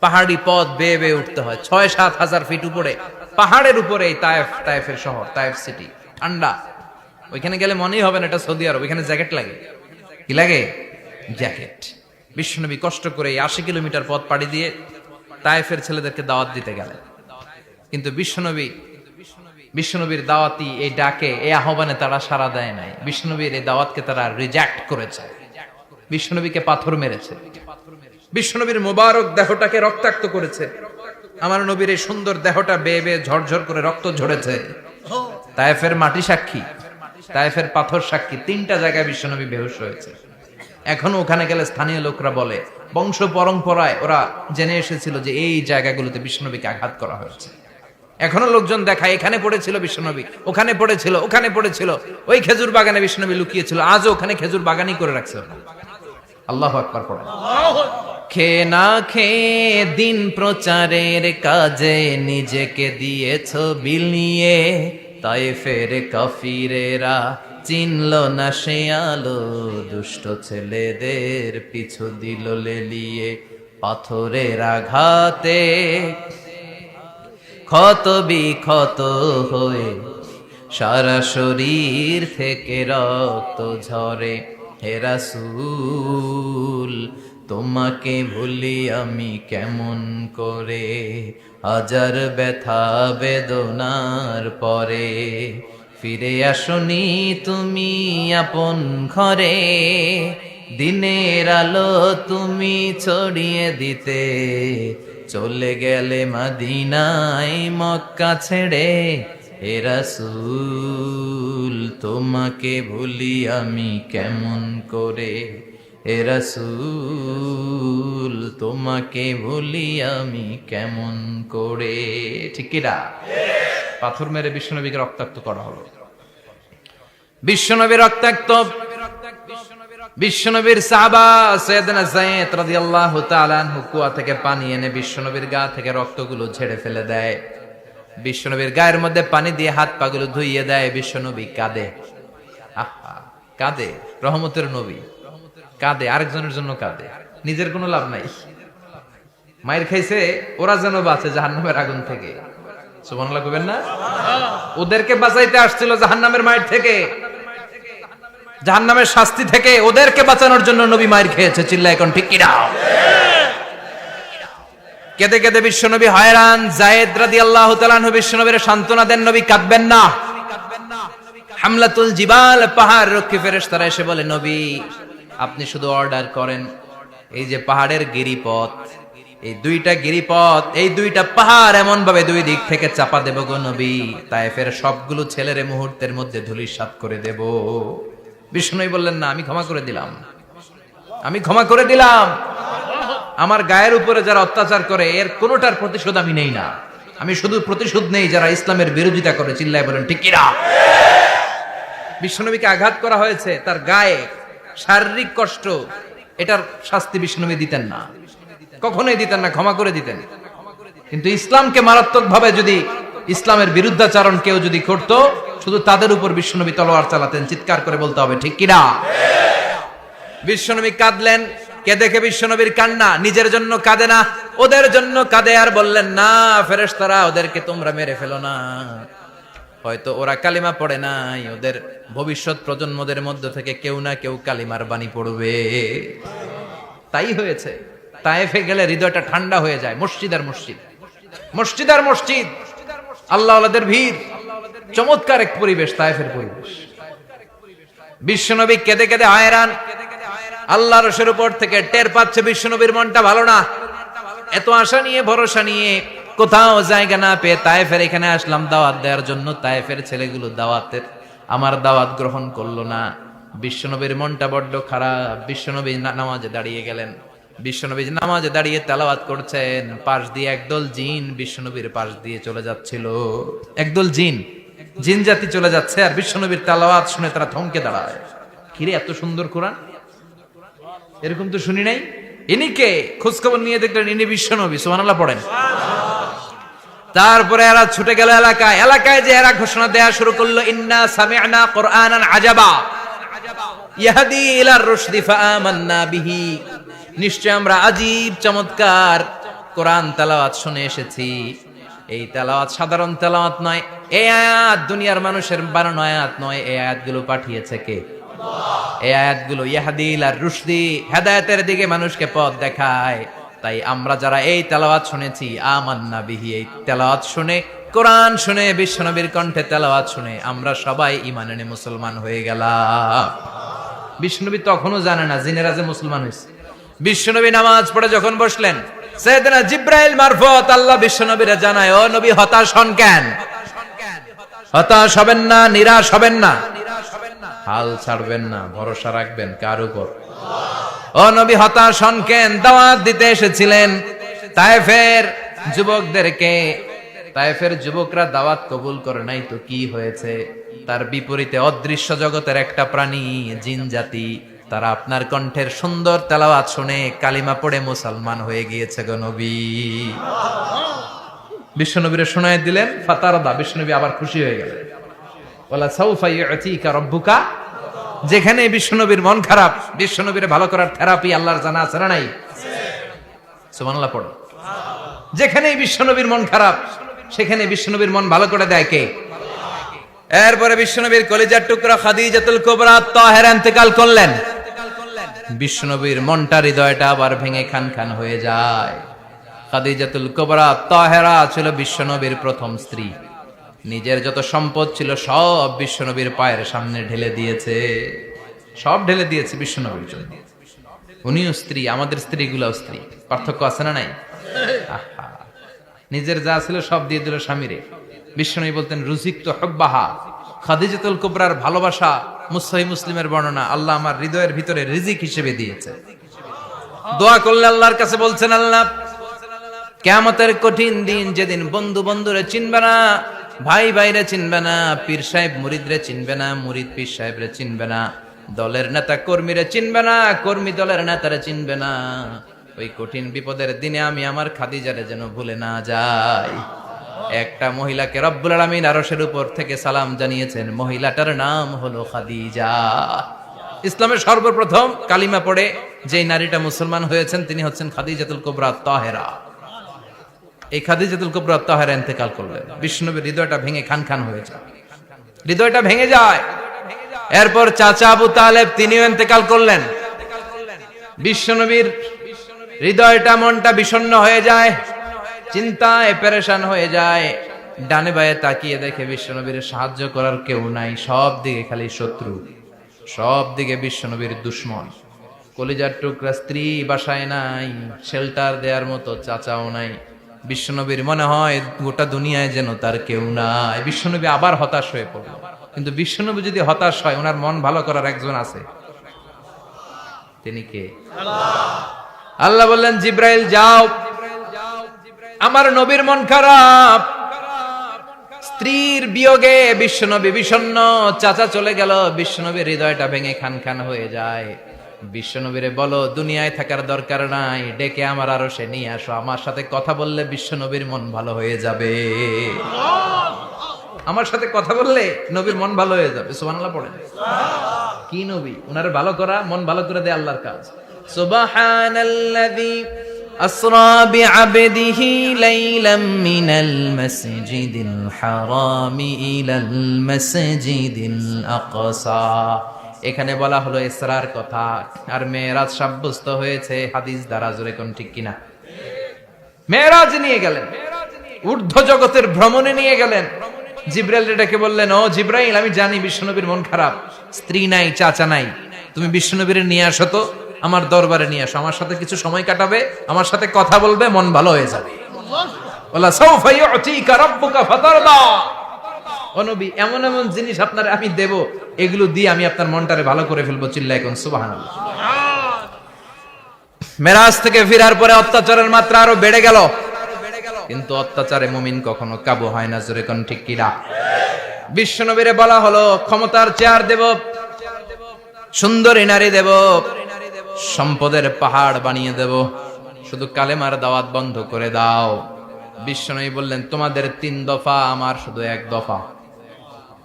[SPEAKER 1] পাহাড়ি পথ বেয়ে বেয়ে উঠতে হয়, 6-7 হাজার ফিট উপরে পাহাড়ের উপরে এই তায়েফের শহর, তায়েফ সিটি। ঠান্ডা, ওইখানে গেলে মনেই হবে না এটা সৌদি আরব। ওইখানে জ্যাকেট লাগে। কি লাগে? জ্যাকেট। বিশ্বনবী কষ্ট করে 80 কিলোমিটার পথ পাড়ি দিয়ে তায়েফের ছেলেদেরকে দাওয়াত দিতে গেলেন। কিন্তু বিশ্বনবীর দাওয়াতি এই ডাকে, এই আহ্বানে তারা সাড়া দেয় নাই। বিশ্বনবীর এই দাওয়াতকে তারা রিজেক্ট করেছে, বিশ্বনবীকে পাথর মেরেছে, বিশ্বনবীর মোবারক দেহটাকে রক্তাক্ত করেছে। আমার নবীর এই সুন্দর দেহটা বেয়ে বেয়ে ঝরঝর করে রক্ত ঝরেছে। তায়েফের মাটি সাক্ষী, তায়েফের পাথর সাক্ষী। 3টা জায়গায় বিশ্বনবী বেহুশ হয়েছে। এখনো ওখানে গেলে স্থানীয় লোকরা বলে, বংশ পরম্পরায় ওরা জেনে এসেছিল যে এই জায়গাগুলোতে বিশ্বনবীকে আঘাত করা হয়েছে। এখনো লোকজন দেখায় এখানে পড়েছিল বিশ্বনবী, ওখানে পড়েছিল, ওখানে পড়েছিল। ওই খেজুর বাগানে বিশ্বনবী লুকিয়েছিল, আজও ওখানে খেজুর বাগানই করে রাখছে। আল্লাহু আকবার পড়েন। খে না খেয়ে দিন প্রচারের কাজে নিজেকে দিয়েছ বিলিয়ে, তায়েফের কাফিরেরা চিনল না সে আলো, দুষ্ট ছেলেদের পিছু দিল লেলিয়ে। পাথরের আঘাতে ক্ষত বিক্ষত হয়ে সারা শরীর থেকে রক্ত ঝরে। হে রাসূল, তোমাকে ভুলি আমি কেমন করে, হাজার ব্যথা বেদনার পরে। ফিরে আসনি তুমি আপন ঘরে, দিনের আলো তুমি ছড়িয়ে দিতে। চলে গেলে মদিনায় মক্কা ছেড়ে। হে রাসূল, তোমাকে ভুলি আমি কেমন করে, হে রাসূল, তোমাকে ভুলি আমি কেমন করে। ঠিক কি না? পাথর মেরে বিশ্বনবীকে রক্তাক্ত করা হলো। বিশ্বনবী রক্তাক্ত। বিশ্বনবীর সাহাবা সাইয়েদনা যায়েদ রাদিয়াল্লাহু তাআলা আনহু কুয়া থেকে পানি এনে বিশ্বনবীর গা থেকে রক্তগুলো ঝেড়ে ফেলে দেয়। বিশ্বনবীর গায়ের মধ্যে পানি দিয়ে হাত পাগুলো ধুইয়ে দেয়। বিশ্বনবী কাঁদে। আহা, কাঁদে। রহমতের নবী কাঁদে, আরেকজনের জন্য কাঁদে, নিজের কোনো লাভ নাই। মায়ের খাইছে, ওরা যেন বাঁচে জাহান্নামের আগুন থেকে। সুবহানাল্লাহ কইবেন না? ওদেরকে বাঁচাইতে আসছিল জাহান্নামের মায়ের থেকে, জাহান্নামের শাস্তি থেকে। ওদেরকে বাঁচানোর জন্য নবী মায়ের খেয়েছে। চিল্লা এখন ঠিক কি না? কেঁদে কেঁদে বিশ্বনবী হয়রান। যায়েদ রাদিয়াল্লাহু তাআলা আনহু বিশ্বনবীর সান্ত্বনা দেন, নবী কাঁদবেন না। হামলাতুল জিবাল, পাহাড় রক্ষী ফেরেশতারা এসে বলে, নবী আপনি শুধু অর্ডার করেন, এই যে পাহাড়ের গিরিপথ, এই 2টা গিরিপথ, এই 2টা পাহাড় এমন ভাবে 2 দিক থেকে চাপা দেব গো নবী, তায়েফের সবগুলো ছেলেরে মুহূর্তের মধ্যে ধূলিসাৎ করে দেব। বিষ্ণুই বললেন, না, আমি ক্ষমা করে দিলাম, আমি ক্ষমা করে দিলাম। আমার গায়ের উপরে যারা অত্যাচার করে এর কোনোটার প্রতিশোধ আমি নেই না। আমি শুধু প্রতিশোধ নেই যারা ইসলামের বিরোধিতা করে। চিল্লায় বলেন ঠিক কি না? বিশ্বনবীকে আঘাত করা হয়েছে, তার গায়ে শারীরিক কষ্ট, এটার শাস্তি বিশ্বনবী দিতেন না, কখনোই দিতেন না, ক্ষমা করে দিতেন। কিন্তু ইসলামকে মারাত্মক ভাবে যদি ইসলামের বিরুদ্ধাচরণ কেউ যদি করত, শুধু তাদের উপর বিশ্বনবী তলোয়ার চালাতেন। চিৎকার করে বলতে হবে ঠিক কিনা? বিশ্বনবী কাঁদলেন। কে দেখে বিশ্বনবীর কান্না, নিজের জন্য কাঁদে না, ওদের জন্য কাঁদে। আর বললেন, না ফেরেশতারা, ওদেরকে তোমরা মেরে ফেলো না, হয়তো ওরা কালিমা পড়ে নাই, ওদের ভবিষ্যৎ প্রজন্মদের মধ্যে থেকে কেউ না কেউ কালিমার বাণী পড়বে। তাই হয়েছে। তায়েফে গেলে হৃদয়টা ঠান্ডা হয়ে যায়। মসজিদ আর মসজিদ, মসজিদ আর মসজিদ, আল্লাহ ওয়ালাদের ভিড়, চমৎকার এক পরিবেশ তায়েফের পরিবেশ। বিশ্বনবী কেঁদে কেঁদে হয়রান। আল্লাহর রসের উপর থেকে টের পাচ্ছে বিশ্বনবীর মনটা ভালো না। এত আশা নিয়ে, ভরসা নিয়ে, কোথাও জায়গা না পেয়ে তায়েফের এখানে আসলাম দাওয়াত দেওয়ার জন্য। তায়েফের ছেলেগুলো আমার দাওয়াত গ্রহণ করলো না। বিশ্বনবীর মনটা বড্ড খারাপ। বিশ্বনবী নামাজে দাঁড়িয়ে গেলেন। বিশ্বনবী নামাজে দাঁড়িয়ে তেলাওয়াত করছেন। পাশ দিয়ে একদল জিন বিশ্বনবীর পাশ দিয়ে চলে যাচ্ছিল। একদল জিন জিন জাতি চলে যাচ্ছে আর বিশ্বনবীর তেলাওয়াত শুনে তারা থমকে দাঁড়ায়। কিরে এত সুন্দর কোরআন, এরকম তো শুনি নাই। ইনি কে? খোঁজখবর নিয়ে দেখলেন ইনি বিশ্বনবী। সুবহানাল্লাহ পড়েন। তারপরে এরা ছুটে গেল এলাকায়। এলাকায় যে এরা ঘোষণা দেয়া শুরু করলো, ইন্না সামি'না কুরআনান আজাবা ইয়াহদি ইলার রুশদি ফাআমান্না বিহি। নিশ্চয় আমরা আজীব চমৎকার কোরআন তেলাওয়াত শুনে এসেছি। এই তেলাওয়াত সাধারণ তেলাওয়াত নয়, এই আয়াত দুনিয়ার মানুষের বানানো আয়াত নয়। এই আয়াতগুলো পাঠিয়েছে কে? এই আয়াতগুলো ইয়াহদি ইলার রুশদি, হেদায়েতের দিকে মানুষকে পথ দেখায়। তাই আমরা যারা এই তেলাওয়াত শুনেছি, আমান্না বিহি, এই তেলাওয়াত শুনে, কোরআন শুনে, বিশ্বনবীর কণ্ঠে তেলাওয়াত শুনে আমরা সবাই ঈমান এনে মুসলমান হয়ে গেলাম। বিশ্বনবী তখনও জানে না জিনেরা যে মুসলমান হয়েছে। বিশ্বনবী নামাজ পড়ে যখন বসলেন, সাইয়েদনা জিব্রাইল মারফত আল্লাহ বিশ্বনবীরে জানায়, ও নবী হতাশ হন কেন? হতাশ হবেন না, নিরাশ হবেন না, হাল ছাড়বেন না, ভরসা রাখবেন কার উপর? ও নবী হতাশ হন কেন? দাওয়াত দিতে এসেছিলেন তায়েফের যুবকদেরকে। তায়েফের যুবকরা দাওয়াত কবুল করে নাই তো কি হয়েছে? তার বিপরীতে অদৃশ্য জগতের একটা প্রাণী, জিন জাতি, তারা আপনার কণ্ঠের সুন্দর তেলাওয়াত শুনে কালিমা পড়ে মুসলমান হয়ে গিয়েছে গো নবী। বিশ্বনবীরে শোনায় দিলেন, ফাতারদা, বিশ্বনবী আবার খুশি হয়ে গেলেন। ওয়ালা সাউফা ইউতিকা রাব্বুকা। যেখানে বিশ্বনবীর মন খারাপ, বিশ্বনবীর ভালো করার থেরাপি আল্লাহর জানা আছে না নাই? সুবহানাল্লাহ পড়ো। যেখানে বিশ্বনবীর মন খারাপ, সেখানে বিশ্বনবীর মন ভালো করে দেয় কে? এরপরে বিশ্বনবীর কলিজার টুকরা খাদিজাতুল কুবরা তাহেরা ইন্তেকাল করলেন। বিশ্বনবীর মনটা, হৃদয়টা আবার ভেঙে খান খান হয়ে যায়। খাদিজাতুল কুবরা তাহেরা ছিল বিশ্বনবীর প্রথম স্ত্রী। নিজের যত সম্পদ ছিল সব বিশ্বনবীর পায়ের সামনে ঢেলে দিয়েছে, সব ঢেলে দিয়েছে বিশ্বনবীর জন্য। উনিও স্ত্রী, আমাদের স্ত্রীগুলাও স্ত্রী, পার্থক্য আছে না নাই? নিজের যা ছিল সব দিয়ে দিল স্বামীরে। বিশ্বনবী বলতেন, রুজিকতু হুব্বাহা। খাদিজাতুল কুবরার ভালোবাসা সহিহ মুসলিমের বর্ণনা, আল্লাহ আমার হৃদয়ের ভিতরে রিজিক হিসেবে দিয়েছে। দোয়া করলে আল্লাহর কাছে বলছেন, আল্লাহ কিয়ামতের কঠিন দিন, যেদিন বন্ধু বন্ধুরে চিনবে না, ভাই ভাইরে চিনবে না, পীর সাহেব মুরিদরে চিনবে না, মুরিদ পীর সাহেবরে চিনবে না, দলের নেতা কর্মীরে চিনবে না, কর্মী দলের নেতারে চিনবে না, ওই কঠিন বিপদের দিনে আমি আমার খাদিজারে যেন ভুলে না যাই। একটা মহিলাকে রব্বুল আলামিন আরশের উপর থেকে সালাম জানিয়েছেন, মহিলাটার নাম হলো খাদিজা। ইসলামের সর্বপ্রথম কালিমা পড়ে যেই নারীটা মুসলমান হয়েছেন তিনি হচ্ছেন খাদিজাতুল কুবরা তাহেরা। এই খাদিজাতুল কুবরা তাহেরা ইন্তেকাল করলেন। বিশ্বনবীর হৃদয়টা ভেঙে খান খান হয়ে যায়, হৃদয়টা ভেঙে যায়। এরপর চাচা আবু তালেব তিনিও ইন্তেকাল করলেন। বিশ্বনবীর হৃদয়টা, মনটা বিষণ্ণ হয়ে যায়, চিন্তায় পেরেশান হয়ে যায়। ডানে বায়ে তাকিয়ে দেখে বিশ্বনবীর সাহায্য করার কেউ নাই, সব দিকে খালি শত্রু, সব দিকে বিশ্বনবীর দুশ্মন। কলিজার টুকরা স্ত্রী বাসায় নাই, শেল্টার দেওয়ার মতো চাচাও নাই। বিশ্বনবীর মনে হয় গোটা দুনিয়ায় যেন তার কেউ নাই। বিশ্বনবী আবার হতাশ হয়ে পড়ল। কিন্তু বিশ্বনবী যদি হতাশ হয়, ওনার মন ভালো করার একজন আছে। তিনি কে? আল্লাহ বললেন, জিব্রাইল যাও, আমার নবীর মন খারাপ, স্ত্রীর বিয়োগে বিশ্বনবী বিষণ্ণ, চাচা চলে গেল, বিশ্বনবীর হৃদয়টা ভেঙে খান খান হয়ে যায়। বিশ্বনবীরে বলো দুনিয়ায় থাকার দরকার নাই, ডেকে আমার আরশে নিয়ে আসো, আমার সাথে কথা বললে বিশ্বনবীর মন ভালো হয়ে যাবে। আমার সাথে কথা বললে নবীর মন ভালো হয়ে যাবে। সুবহানাল্লাহ পড়েন। কি নবী? উনার ভালো করা, মন ভালো করে দেয় আল্লাহর কাজ। সুবহানাল্লাযী আসরা বিআবদিহি লাইলাম মিনাল মাসজিদিল হারামি ইলাল মাসজিদিল আকসা। এখানে বলা হলো ইসরার কথা, আর মেরাজ সাব্যস্ত হয়েছে হাদিস দ্বারা। জোরে কোন ঠিক কিনা? মেরাজ নিয়ে গেলেন, ঊর্ধ্ব জগতের ভ্রমণে নিয়ে গেলেন। জিব্রাইল ডেকে বললেন, ও জিব্রাইল, আমি জানি বিশ্বনবীর মন খারাপ, স্ত্রী নাই, চাচা নাই, তুমি বিশ্বনবীর নিয়ে আসো তো, আমার দরবারে নিয়ে আসো, আমার সাথে কিছু সময় কাটাবে, আমার সাথে কথা বলবে, মন ভালো হয়ে যাবে। ওয়ালা সাউফা ইউতিকা রাব্বুকা ফাতারদা। ও নবী, এমন এমন জিনিস আপনার আমি দেব, এগুলো দিয়ে আমি আপনার মনটারে ভালো করে ফেলবো। চিল্লায় কোন সুবহানাল্লাহ। মেরাজ থেকে ফেরার পরে অত্যাচারের মাত্রা আরো বেড়ে গেল, কিন্তু অত্যাচারে মুমিন কখনো কাবু হয় না। জোরে কোন ঠিক কিনা? বিশ্বনবীরে বলা হলো ক্ষমতার চেয়ার দেব, সুন্দরী নারী দেব, সম্পদের পাহাড় বানিয়ে দেব, শুধু কালেমার দাওয়াত বন্ধ করে দাও। বিশ্বনবী বললেন তোমাদের 3 দফা, আমার শুধু 1 দফা।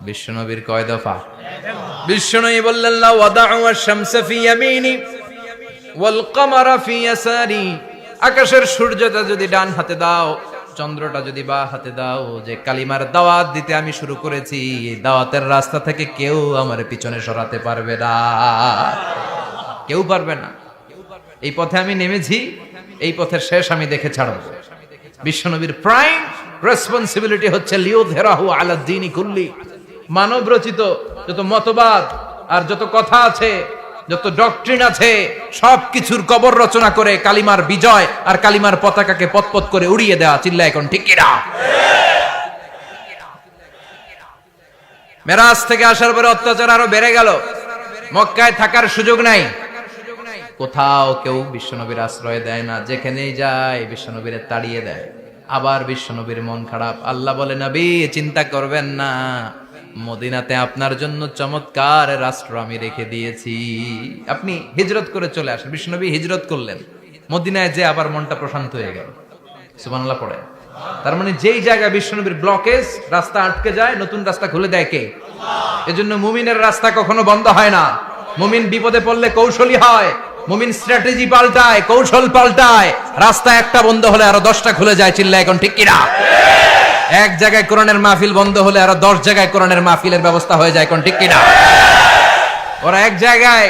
[SPEAKER 1] বিশ্বনবীর কয় দফা? বিশ্বনবী বললেন লা ওয়াদাউ আশ-শামসা ফি ইয়ামিনি ওয়াল কামারা ফি ইয়াসারি, আকাশের সূর্যটা যদি ডান হাতে দাও, চন্দ্রটা যদি বা হাতে দাও, যে কালিমার দাওয়াত দিতে আমি শুরু করেছি, এই দাওয়াতের রাস্তা থেকে কেউ আমার পিছনে সরাতে পারবে না, কেউ পারবে না। এই পথে আমি নেমেছি, এই পথের শেষ আমি দেখে ছাড়ব। বিশ্বনবীর প্রাইম রেসপন্সিবিলিটি হচ্ছে লিউযহিরাহু আলা দ্বীনি কুল্লি, মানব রচিত যত মতবাদ আর যত কথা আছে, যত ডক্ট্রিন আছে, সবকিছুর কবর রচনা করে কালিমার বিজয় আর কালিমার পতাকাকে পতপত করে উড়িয়ে দেওয়া। চিল্লা এখন ঠিক কিনা? মেরাজ থেকে আসার পরে অত্যাচার আরো বেড়ে গেল, মক্কায় থাকার সুযোগ নাই, কোথাও কেউ বিশ্বনবীর আশ্রয় দেয় না, যেখানেই যায় বিশ্বনবীরে তাড়িয়ে দেয়। আবার বিশ্বনবীর মন খারাপ। আল্লাহ বলে নবী চিন্তা করবেন না, মদিনাতে আপনার জন্য চমৎকার রাষ্ট্র আমি রেখে দিয়েছি, আপনি হিজরত করে চলে আসেন। বিশ্বনবী হিজরত করলেন, মদিনায় যে আবার মনটা প্রশান্ত হয়ে গেল। সুবহানাল্লাহ পড়ে। তার মানে যেই জায়গায় বিশ্বনবীর ব্লকেজ, রাস্তা আটকে যায়, নতুন রাস্তা খুলে দেয় কে? এজন্য মুমিনের রাস্তা কখনো বন্ধ হয় না। মুমিন বিপদে পড়লে কৌশলী হয়, মুমিন স্ট্র্যাটেজি পাল্টায়, কৌশল পাল্টায়। রাস্তা একটা বন্ধ হলে আরো 10টা খুলে যায়। চিল্লা এখন ঠিক কিনা? এক জায়গায় কোরআনের মাহফিল বন্ধ হলে আরো 10 জায়গায় কোরআনের মাহফিলের ব্যবস্থা হয়ে যায়। কোন ঠিক কিনা? ওরা এক জায়গায়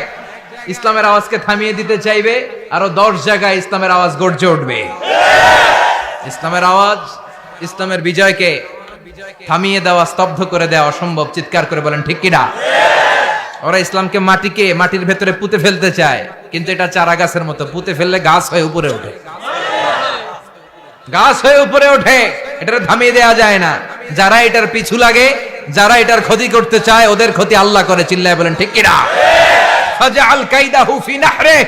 [SPEAKER 1] ইসলামের আওয়াজকে থামিয়ে দিতে চাইবে, আরো 10 জায়গায় ইসলামের আওয়াজ গর্জে উঠবে। ইসলামের আওয়াজ, ইসলামের বিজয়কে থামিয়ে দেওয়া, স্তব্ধ করে দেওয়া অসম্ভব। চিৎকার করে বলেন ঠিক কিনা? ওরা ইসলামকে মাটির ভেতরে পুঁতে ফেলতে চায়, কিন্তু এটা চারা গাছের মতো, পুঁতে ফেললে গাছ হয়ে উপরে ওঠে, গাছ হয়ে উপরে ওঠে, এটা থামিয়ে দেওয়া যায় না। যারা এটার পিছু লাগে, যারা এটার ক্ষতি করতে চায়, ওদের ক্ষতি আল্লাহ করে। চিল্লায় বলেন ঠিক কিনা? ফাজআল কাইদাহু ফি নাহরে,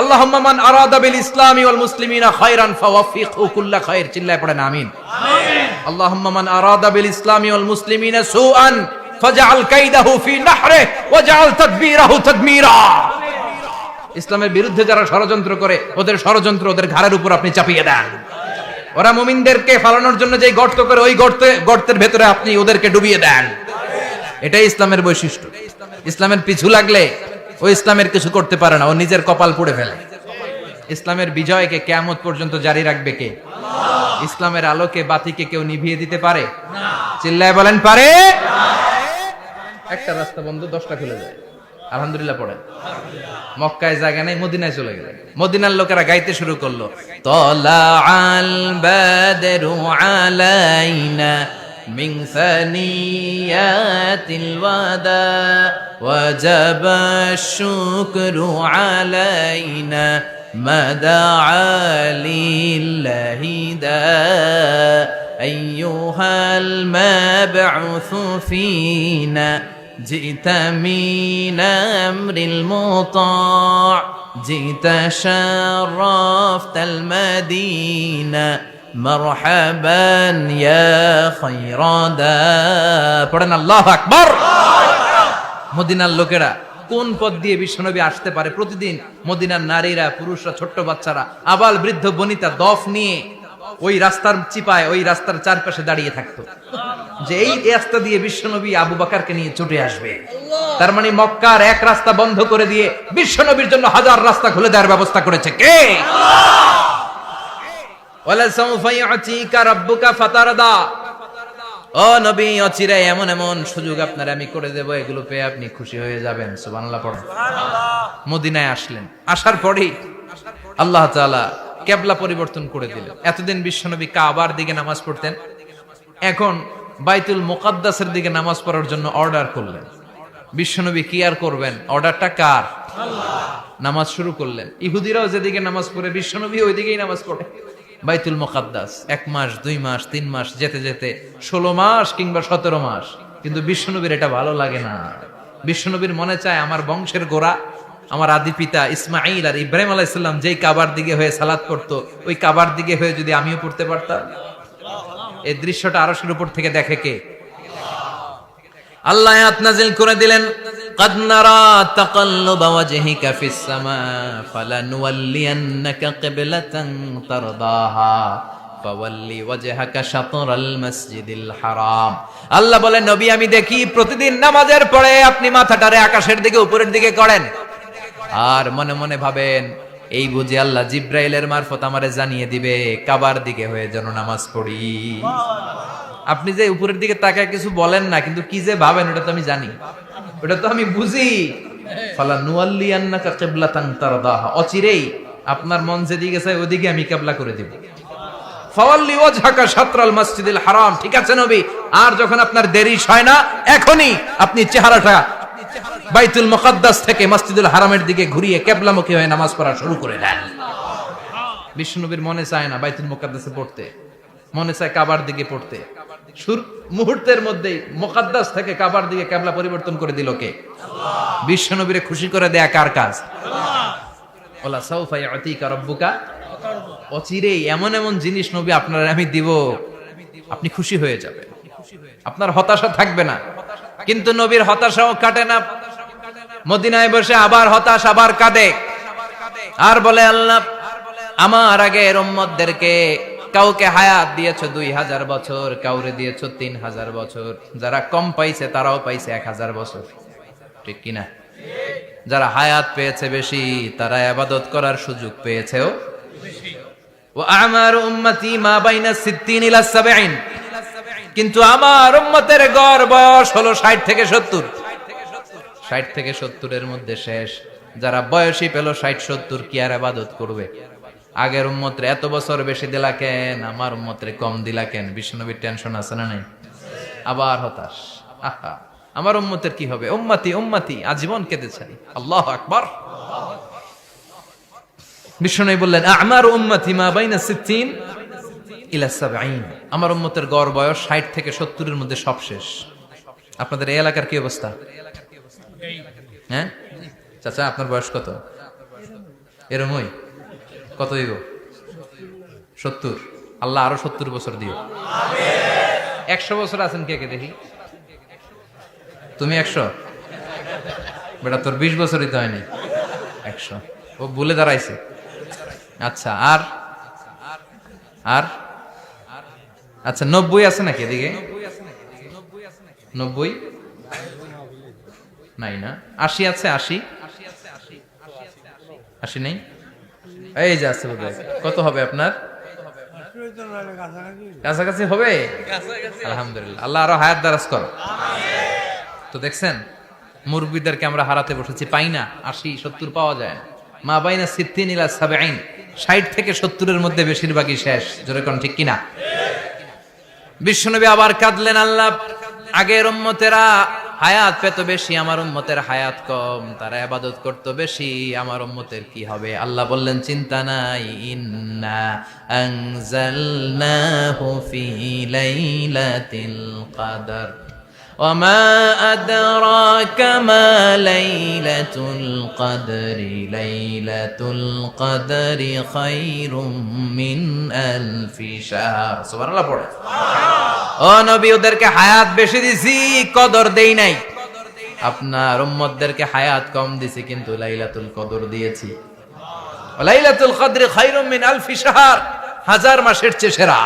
[SPEAKER 1] আল্লাহুম্মা মান আরাদা বিল ইসলামি ওয়াল মুসলিমিনা খায়রান ফাওয়াফিকহু কুল্লা খায়র। চিল্লায় পড়েন আমিন। আমিন। আল্লাহুম্মা মান আরাদা বিল ইসলামি ওয়াল মুসলিমিনা সুআন ফাজআল কাইদাহু ফি নাহরে ওয়াজআল তাদবীরাহু তাদমীরা। ইসলামের বিরুদ্ধে যারা ষড়যন্ত্র করে, ওদের ষড়যন্ত্র ওদের ঘাড়ের উপর আপনি চাপিয়ে দেন। ওরা মুমিনদেরকে ফালানোর জন্য যে গর্ত করে, ওই গর্তের ভেতরে আপনি ওদেরকে ডুবিয়ে দেন। এটাই ইসলামের বৈশিষ্ট্য। ইসলামের পিছু লাগলে ও ইসলামের কিছু করতে পারে না, ও নিজের কপাল পুড়ে ফেলে। ইসলামের বিজয়কে কিয়ামত পর্যন্ত জারি রাখবে কে? ইসলামের আলোকে বাতিকে কেউ নিভিয়ে দিতে পারে? চিল্লায় বলেন পারে? একটা রাস্তা বন্ধ, 10টা খুলে যায়। আলহামদুলিল্লাহ পড়েন। মক্কায় জায়গা নাই, মদিনায় চলে গেলেন। মদিনার লোকেরা গাইতে শুরু করলো, তলাআল বাদরু আলাইনা মিন সানিয়াতিল ওয়াদা ওয়াজাবা শুকরু আলাইনা মাদাআ লিল্লাহি দা আইয়ুহাল মাবউসু ফিনা جئت من أمر المطاع جئت شرفت المدينة مرحبا يا خير دا পড়েন আল্লাহু আকবার। মদিনার লোকেরা কোন পথ দিয়ে বিশ্বনবী আসতে পারে? প্রতিদিন মদিনার নারীরা, পুরুষরা, ছোট্ট বাচ্চারা, আবাল বৃদ্ধ বনিতা দফ নিয়ে ওই রাস্তার চিপায়, ওই রাস্তার চারপাশে দাঁড়িয়ে থাকতো, যে এই রাস্তা দিয়ে বিশ্বনবী আবু বকরকে নিয়ে ছুটে আসবে। তার মানে মক্কার এক রাস্তা বন্ধ করে দিয়ে বিশ্বনবীর জন্য হাজার রাস্তা খুলে দেওয়ার ব্যবস্থা করেছে কে? ওয়ালা সাউফা ইউতিকা রাব্বুকা ফাতারদা। ও নবী, অচিরে এমন এমন সুযোগ আপনার আমি করে দেব, এগুলো পেয়ে আপনি খুশি হয়ে যাবেন। সুবহানাল্লাহ পড়ুন। মদিনায় আসলেন, আসার পরেই আল্লাহ তাআলা কিবলা পরিবর্তন করে দিলেন। এতদিন বিশ্বনবী কাবার দিকে নামাজ পড়তেন, এখন বাইতুল মুকাদ্দাসের দিকে নামাজ পড়ার জন্য অর্ডার করলেন। বিশ্বনবী কি আর করবেন? অর্ডারটা কার? আল্লাহ। নামাজ শুরু করলেন। ইহুদিরাও যেদিকে নামাজ পড়ে, বিশ্বনবী ওই দিকেই নামাজ পড়ে। বাইতুল মুকাদ্দাস 1 মাস, 2 মাস, 3 মাস যেতে যেতে 16 মাস কিংবা 17 মাস, কিন্তু বিশ্বনবীর এটা ভালো লাগে না। বিশ্বনবীর মনে চায় আমার বংশের গোড়া, আমার আদি পিতা ইসমাঈল আর ইব্রাহিম আলাইহিস সালাম যেই কাবার দিকে হয়ে সালাত করতো, ওই কাবার দিকে হয়ে যদি আমিও পড়তে পারতাম। এই দৃশ্যটা আরশের উপর থেকে দেখে কে? আল্লাহ আয়াত নাযিল করে দিলেন, قد نرى تقلب وجهك في السماء فلنولينك قبلة ترضاها فولي وجهك شطر المسجد الحرام। আল্লাহ বলেন, নবী আমি দেখি প্রতিদিন নামাজের পরে আপনি মাথাটারে আকাশের দিকে উপরের দিকে করেন আর মনে মনে ভাবেন এই বুঝি আল্লাহ জিব্রাইলের মারফত আমারে জানিয়ে দিবে কাবার দিকে হয়ে যেন নামাজ পড়ি। আপনি যে উপরের দিকে তাকায় কিছু বলেন না, কিন্তু কি যে ভাবেন ওটা তো আমি জানি, ওটা তো আমি বুঝি। ফালা নুয়াল্লিয়ান্নাকা কিবলাতান তারদাহা, অচিরেই আপনার মন যেদিকে চায় ওদিকে আমি কিবলা করে দেব। ফাওয়াল্লি ওয়াজহাকা শাতরাল মসজিদিল হারাম, ঠিক আছে নবী। আর যখন আপনার দেরি হয় না, এখনই আপনি চেহারাটা বাইতুল মুকাদ্দাস থেকে মসজিদুল হারামের দিকে ঘুরিয়ে কিবলামুখী হয়ে নামাজ পড়া শুরু করে দেন। বিশ্বনবীর মনে চায় না বাইতুল মুকাদ্দাসে পড়তে, মনে চায় কাবার দিকে পড়তে। মুহূর্তের মধ্যেই মুকাদ্দাস থেকে কাবার দিকে কিবলা পরিবর্তন করে দিল কে? আল্লাহ। বিশ্বনবীরে খুশি করে দেয়া কার কাজ? আল্লাহ। ওয়ালা সাউফা ইয়াতিকা রাব্বুকা, অচিরেই এমন এমন জিনিস নবী আপনার আমি দিব, আপনি খুশি হয়ে যাবেন, আপনার হতাশা থাকবে না। কিন্তু নবীর হতাশাও কাটে না, মদিনায় বসে আবার হতাশ, আবার কাঁদে আর বলে, আল্লাহ আমার আগের উম্মতদেরকে কাউকে হায়াত দিয়েছো 2000 বছর, কাউরে দিয়েছো 3000 বছর, যারা কম পাইছে তারাও পাইছে 1000 বছর, ঠিক কিনা? যারা হায়াত পেয়েছে বেশি তারা ইবাদত করার সুযোগ পেয়েছেও বেশি। ওয়া আমারু উম্মতি মা বাইনা 60 ইলা 70, কিন্তু আমার উম্মতের গড় বয়স হলো 60 থেকে 70। 60 থেকে 70 এর মধ্যে শেষ। যারা বয়সী পেল 60-70 কি আর ইবাদত করবে? আগের উম্মতরে এত বছর বেশি দিলা কেন, আমার উম্মতরে কম দিলা কেন? বিশ্বনবীর টেনশন আছে না নাই? আবার হতাশ, আহা আমার উম্মতের কি হবে? উম্মতি উম্মতি আজীবন কেঁদেছেন। আল্লাহু আকবার। বিশ্বনবী বললেন, আমারু উম্মতি মা বাইনা 60 ইলা 70, আমার উম্মতের গড় বয়স 60 থেকে 70 এর মধ্যে সব শেষ। আপনাদের এই এলাকার কি অবস্থা? হ্যাঁ চাচা, আপনার বয়স কত? এরমই কত দিব? 70। আল্লাহ আরো 70 বছর দিও। 100 বছর আছেন কে কে দেখি? তুমি 100? বেটা তোর 20 বছরই তো হয়নি। 100 ও ভুলে দাঁড়াইছে। আচ্ছা, আর আর আচ্ছা 90 আছে নাকি এদিকে? 90 নাই না? 80 আছে? 80 নেই? এই যে আছে বোধহয়। কত হবে আপনার? কাছাকাছি হবে? আলহামদুলিল্লাহ, আল্লাহ আরো হায়াত দারাজ করো। তো দেখছেন মুরব্বীদেরকে আমরা হারাতে বসেছি, পাই না। 80-70 পাওয়া যায় না। মা বাইনা 60 ইলা 70, 60 থেকে 70 এর মধ্যে বেশিরভাগই শেষ। জোরে কোন ঠিক কিনা? বিশ্বনবী আবার কাঁদলেন, আল্লাহ আগের উম্মতেরা হায়াত পেত বেশি, আমার উম্মতের হায়াত কম, তারা ইবাদত করত বেশি, আমার উম্মতের কি হবে? আল্লাহ বললেন, চিন্তা নাই, ইন্না আনজালনাহু ফি লাইলাতিল কদর ওয়ামা আদরাকা মা লাইলাতুল কদরি লাইলাতুল কদরি খায়রুম মিন আলফি শাহর। সুবহানাল্লাহ পড়ে। ও নবী, ওদেরকে হায়াত বেশি দিছি, কদর দেই নাই। আপনার উম্মতদেরকে হায়াত কম দিছি, কিন্তু লাইলাতুল কদর দিয়েছি। লাইলাতুল কদরি খায়রুম মিন আলফি শাহর, 1000 মাসের চেয়ে সেরা।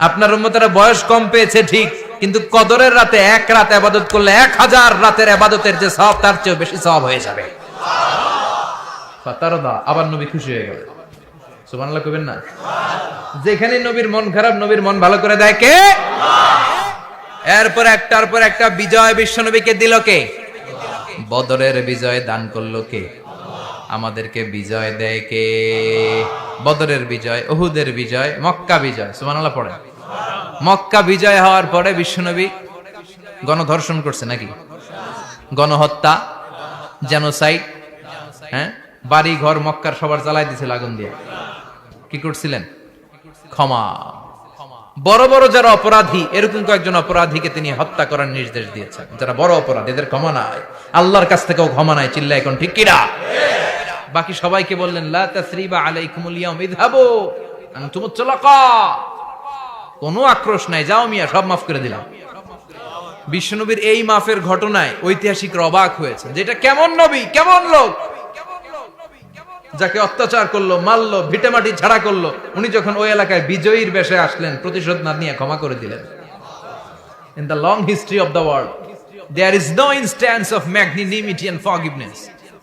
[SPEAKER 1] আপনার উম্মতেরা বয়স কম পেয়েছে ঠিক, কিন্তু কদরের রাতে এক রাত ইবাদত করলে 1000 রাতের ইবাদতের যে সওয়াব তার চেয়ে বেশি সওয়াব হয়ে যাবে। ফাতারদা, আবার নবী খুশি হয়ে গেল। সুবহানাল্লাহ কইবেন না? যেখানে নবীর মন খারাপ, নবীর মন ভালো করে দেয় কে? এরপর একটার পর একটা বিজয় বিশ্বনবীকে দিল কে? বদরের বিজয় দান করলো কে? আমাদেরকে বিজয় দেয় কে? বদরের বিজয়, উহুদের বিজয়, মক্কা বিজয়। সুবহানাল্লাহ পড়ে। মক্কা বিজয় হওয়ার পরে বিশ্বনবী গণধর্ষণ করছে নাকি? গণহত্যা, জেনোসাইড, হ্যাঁ, বাড়ি ঘর মক্কার সবার জ্বালাই দিয়েছিল আগুন দিয়ে। কি করছিলেন? ক্ষমা। বড় বড় যারা অপরাধী, এরকম কয়েকজন অপরাধীকে তিনি হত্যা করার নির্দেশ দিয়েছেন। যারা বড় অপরাধী, এদের ক্ষমা নাই, আল্লাহর কাছ থেকেও ক্ষমা নাই। চিল্লায় এখন ঠিক কিনা? বাকি সবাইকে বললেন, লা তাসরিবা আলাইকুমুল ইয়াউম ইযহাবু আনতুমুত তুলাকা, কোনো আক্রোশ নাই, যাও মিয়া, সব মাফ করে দিলাম। বিশ্বনবীর এই মাফের ঘটনায় ঐতিহাসিকরা অবাক হয়েছে, যেটা কেমন নবী, কেমন লোক, যাকে অত্যাচার করলো, মারলো, ভিটেমাটি ছাড়া করলো, উনি যখন ওই এলাকায় বিজয়ীর বেশে আসলেন, প্রতিশোধ না নিয়ে ক্ষমা করে দিলেন। In the long history of the world, there is no instance of magnanimity and forgiveness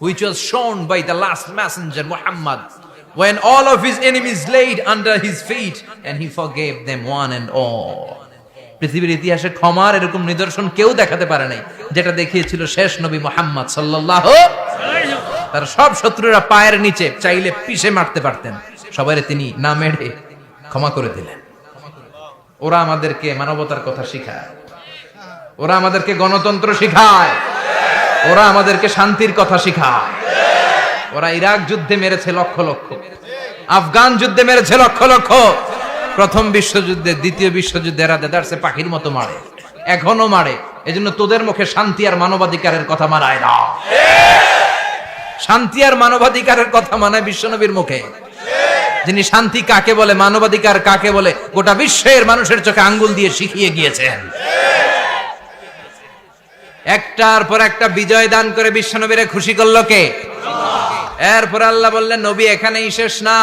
[SPEAKER 1] which was shown by the last messenger Muhammad, when all of his enemies laid under his feet and he forgave them one and all. পৃথিবীর ইতিহাসে ক্ষমার এরকম নিদর্শন কেউ দেখাতে পারে নাই, যেটা দেখিয়েছিল শেষ নবী মুহাম্মদ সাল্লাল্লাহু আলাইহি ওয়াসাল্লাম। তার সব শত্রুরা পায়ের নিচে চাইলে পিষে মারতে পারতেন, সবাইরে তিনি না মেরে ক্ষমা করে দিলেন। ওরা আমাদেরকে মানবতার কথা শিখায়, ওরা আমাদেরকে গণতন্ত্র শিখায়, ওরা আমাদেরকে শান্তির কথা শিখায়। ওরা ইরাক যুদ্ধে মেরেছে লক্ষ লক্ষ, আফগান যুদ্ধে মেরেছে লক্ষ লক্ষ, প্রথম বিশ্বযুদ্ধে, দ্বিতীয় বিশ্বযুদ্ধে এরা দেদারসে পাখির মতো মারে, এখনো মারে। এজন্য তোদের মুখে শান্তি আর মানবাধিকারের কথা মানায় না। শান্তি আর মানবাধিকারের কথা মানায় বিশ্বনবীর মুখে, যিনি শান্তি কাকে বলে, মানবাধিকার কাকে বলে, গোটা বিশ্বের মানুষের চোখে আঙ্গুল দিয়ে শিখিয়ে গিয়েছেন। একটার পর একটা বিজয় দান করে বিশ্বনবীরে খুশি করলো কে? এরপর আল্লাহ বললেন, নবী এখানেই শেষ না,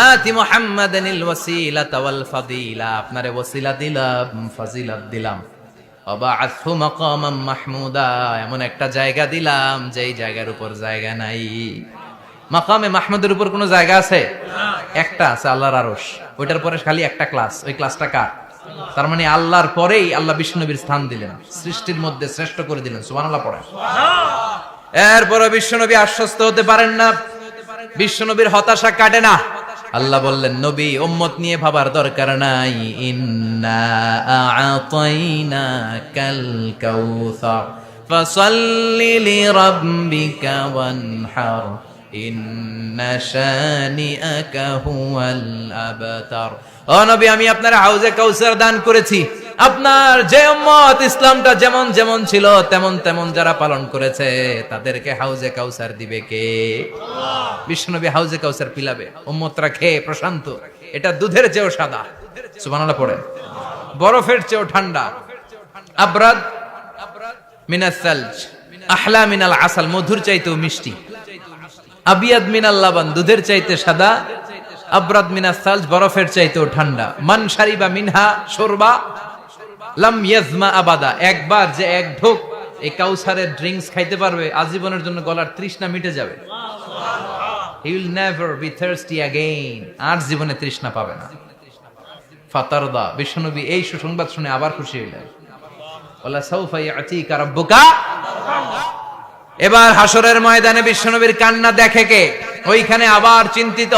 [SPEAKER 1] আতি মুহাম্মাদানিল ওয়াসিলাতা ওয়াল ফাদিলা, আপনারে ওয়াসিলা দিলাম, ফাজিলাত দিলাম, ওয়াবাআথহু মাকামাম মাহমুদা, এমন একটা জায়গা দিলাম যেই জায়গার উপর জায়গা নাই। মাকামে মাহমুদের উপর কোনো জায়গা আছে? একটা আছে, আল্লাহর আরশ। ওইটার পরে খালি একটা ক্লাস, ওই ক্লাসটা কার? তার মানে আল্লাহর পরেই আল্লাহ বিশ্বনবীর স্থান দিলেন, সৃষ্টির মধ্যে শ্রেষ্ঠ করে দিলেন। সুবহানাল্লাহ পড়ে। এরপরে বিশ্বনবী আশ্বস্ত হতে পারেন না, বিশ্বনবীর হতাশা কাটে না। আল্লাহ বললেন, নবী উম্মত নিয়ে ভাবার দরকার নাই, ইন্না আ'তাইনাকাল কাউসার ফাসাল্লি লিরাব্বিকা ওয়ানহার ইন্না শানিআকা হুয়াল আবতার। ও নবী, আমি আপনার হাউজে কাউসার দান করেছি। আপনার যে উম্মত ইসলামটা যেমন যেমন ছিল তেমন তেমন যারা পালন করেছে, তাদেরকে হাউজে কাউসার দিবে কে? আল্লাহ। বিশ্বনবী হাউজে কাউসার পিলাবে, উম্মতরা খেয়ে প্রশান্ত। এটা দুধের চেয়েও সাদা, সুবহানাল্লাহ পড়েন, বরফের চেয়েও ঠান্ডা, আবরাদ মিনাস সালজ, আহলা মিনাল আসাল, মধুর চাইতেও মিষ্টি, আবিয়াদ মিনাল লাবান, দুধের চাইতে সাদা, আবরাদ মিনাস সালজ, বরফের চাইতেও ঠান্ডা। মান শারিবা মিনহা শুরবা লাম ইয়াজমা আবাদা, একবার যে এক ঢোক এই কাউসারের ড্রিঙ্কস খাইতে পারবে, আজীবনের জন্য গলার তৃষ্ণা মিটে যাবে। He will never be thirsty again, আর জীবনে তৃষ্ণা পাবে না। ফাতারদা, বিশ্বনবী এই সুসংবাদ শুনে আবার খুশি হইলেন। ওয়ালা সাউফা ইয়াতিকা রাব্বুকা। এবার হাসরের ময়দানে বিশ্বনবীর কান্না দেখে কে? ওইখানে আবার চিন্তিত,